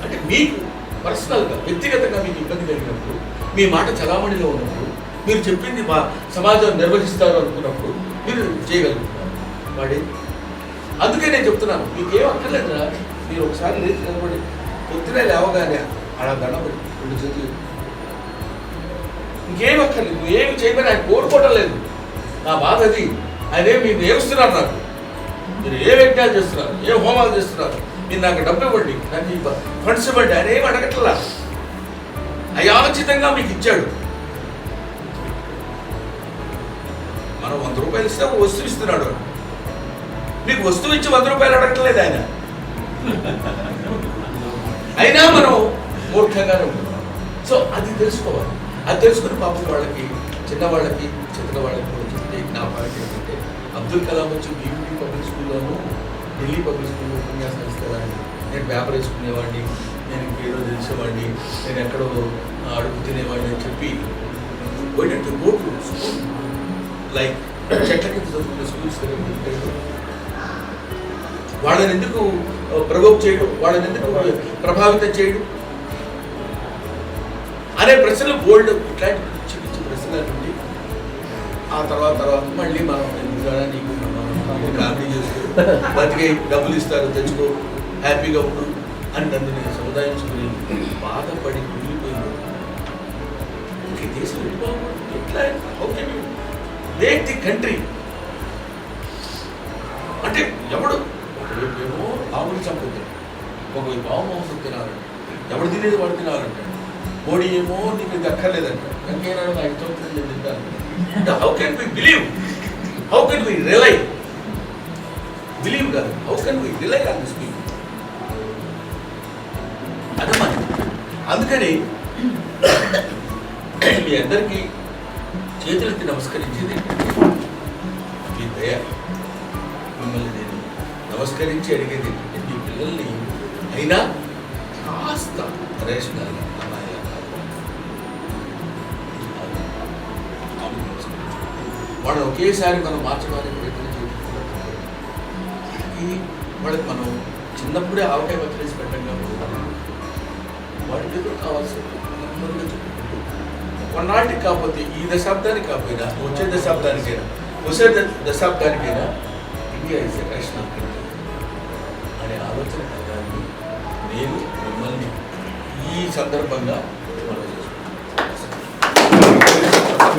అంటే మీకు పర్సనల్గా వ్యక్తిగతంగా మీకు ఇబ్బంది కలిగినప్పుడు, మీ మాట చలామణిలో ఉన్నప్పుడు, మీరు చెప్పింది మా సమాజం నిర్వహిస్తారు అనుకున్నప్పుడు మీరు చేయగలుగుతున్నారు. వాడే అందుకే నేను చెప్తున్నాను, మీకు ఏం అక్కర్లేదురా. మీరు ఒకసారి లేచి నిలబడి పొద్దునే లేవగానే అలా దండబడి 2 చేతులు ఇంకేం అక్కర్లేదు. నువ్వు ఏమి చేయమని ఆయన కోరుకోవడం లేదు. నా బాధ అది. ఆయన మీరు ఏమిస్తున్నారు నాకు, మీరు ఏ యజ్ఞాలు చేస్తున్నారు, ఏ హోమాలు చేస్తున్నారు, మీరు నాకు డబ్బు ఇవ్వండి, నాకు ఫండ్స్ ఇవ్వండి, ఆయన ఏమి అడగట్లా. అయాచితంగా మీకు ఇచ్చాడు. మనం 100 రూపాయలు ఇస్తే ఒక వస్తువు ఇస్తున్నాడు. మీకు వస్తువు ఇచ్చి 100 రూపాయలు అడగట్లేదు ఆయన. అయినా మనం మూర్ఖంగానే ఉంటున్నాం. సో అది తెలుసుకోవాలి. అది తెలుసుకుని పాపం వాళ్ళకి, చిన్నవాళ్ళకి, వాళ్ళకి కూడా చెప్తే నా పాయింట్ ఏంటంటే, అబ్దుల్ కలాం వచ్చి బీబీపీ పబ్లిక్ స్కూల్లోనూ ఢిల్లీ పబ్లిక్ స్కూల్లో ఉపన్యాసం ఇస్తారని, నేను పేపర్ వేసుకునేవాడిని, నేను ఇంకేదో తెలిసేవాడిని, నేను ఎక్కడో అడుగు తినేవాడిని అని చెప్పి పోయినట్టు గోటు స్కూల్ లైక్ చెట్ల కింద చదువుకునే స్కూల్స్ వాళ్ళని ఎందుకు ప్రవోక్ చేయడం, వాళ్ళని ఎందుకు ప్రభావితం చేయడం అనే ప్రశ్నలు బోల్డ్ ఇట్లాంటి పిచ్చి పిచ్చి ప్రశ్నలు నుండి ఆ తర్వాత మళ్ళీ మనం నీకు కామెడీ చేస్తూ బతికే డబ్బులు ఇస్తారు తెచ్చుకో హ్యాపీగా ఉండు అని నన్ను నేను సముదాయించుకుని బాధపడి కుమిలిపోయింది. దేశం ఎట్లా ఓకే మేక్ ది కంట్రీ అంటే ఎవడు ఒకవైపు ఏమో ఆవుని చంపుతాడు, ఒకవైపు ఆవు మాంసం తినాలంటే ఎవడు తినేది వాడు తినాలంటాడు, మోడీ ఏమో నీకు ఇది అక్కర్లేదంట, వెంకయ్య నా ఇష్టం నేను తింటాను. How can we believe, how can we rely, believe కాదు, how can we rely on this people. అదమ్మా. అందుకని మీ అందరికీ చేతులెత్తి నమస్కరించేది మీ దయ. మిమ్మల్ని నేను నమస్కరించి అడిగేది ఏంటంటే మీ పిల్లల్ని అయినా కాస్త రేషనల్గా అమ్మాయిలా కాదు, వాళ్ళని ఒకేసారి మనం మార్చడానికి ప్రయత్నం చేయాలి. వాళ్ళకి మనం చిన్నప్పుడే ఆవకాయ పచ్చలేసి పెట్టంగా వాటికి ఎదురు కావాల్సి కొన్నాటికి కాకపోతే ఈ దశాబ్దానికి కాకపోయినా వచ్చే దశాబ్దానికైనా ఇండియా ఇస్ రేషనల్ కంట్రీ అనే ఆలోచన కలగాలని నేను మిమ్మల్ని ఈ సందర్భంగా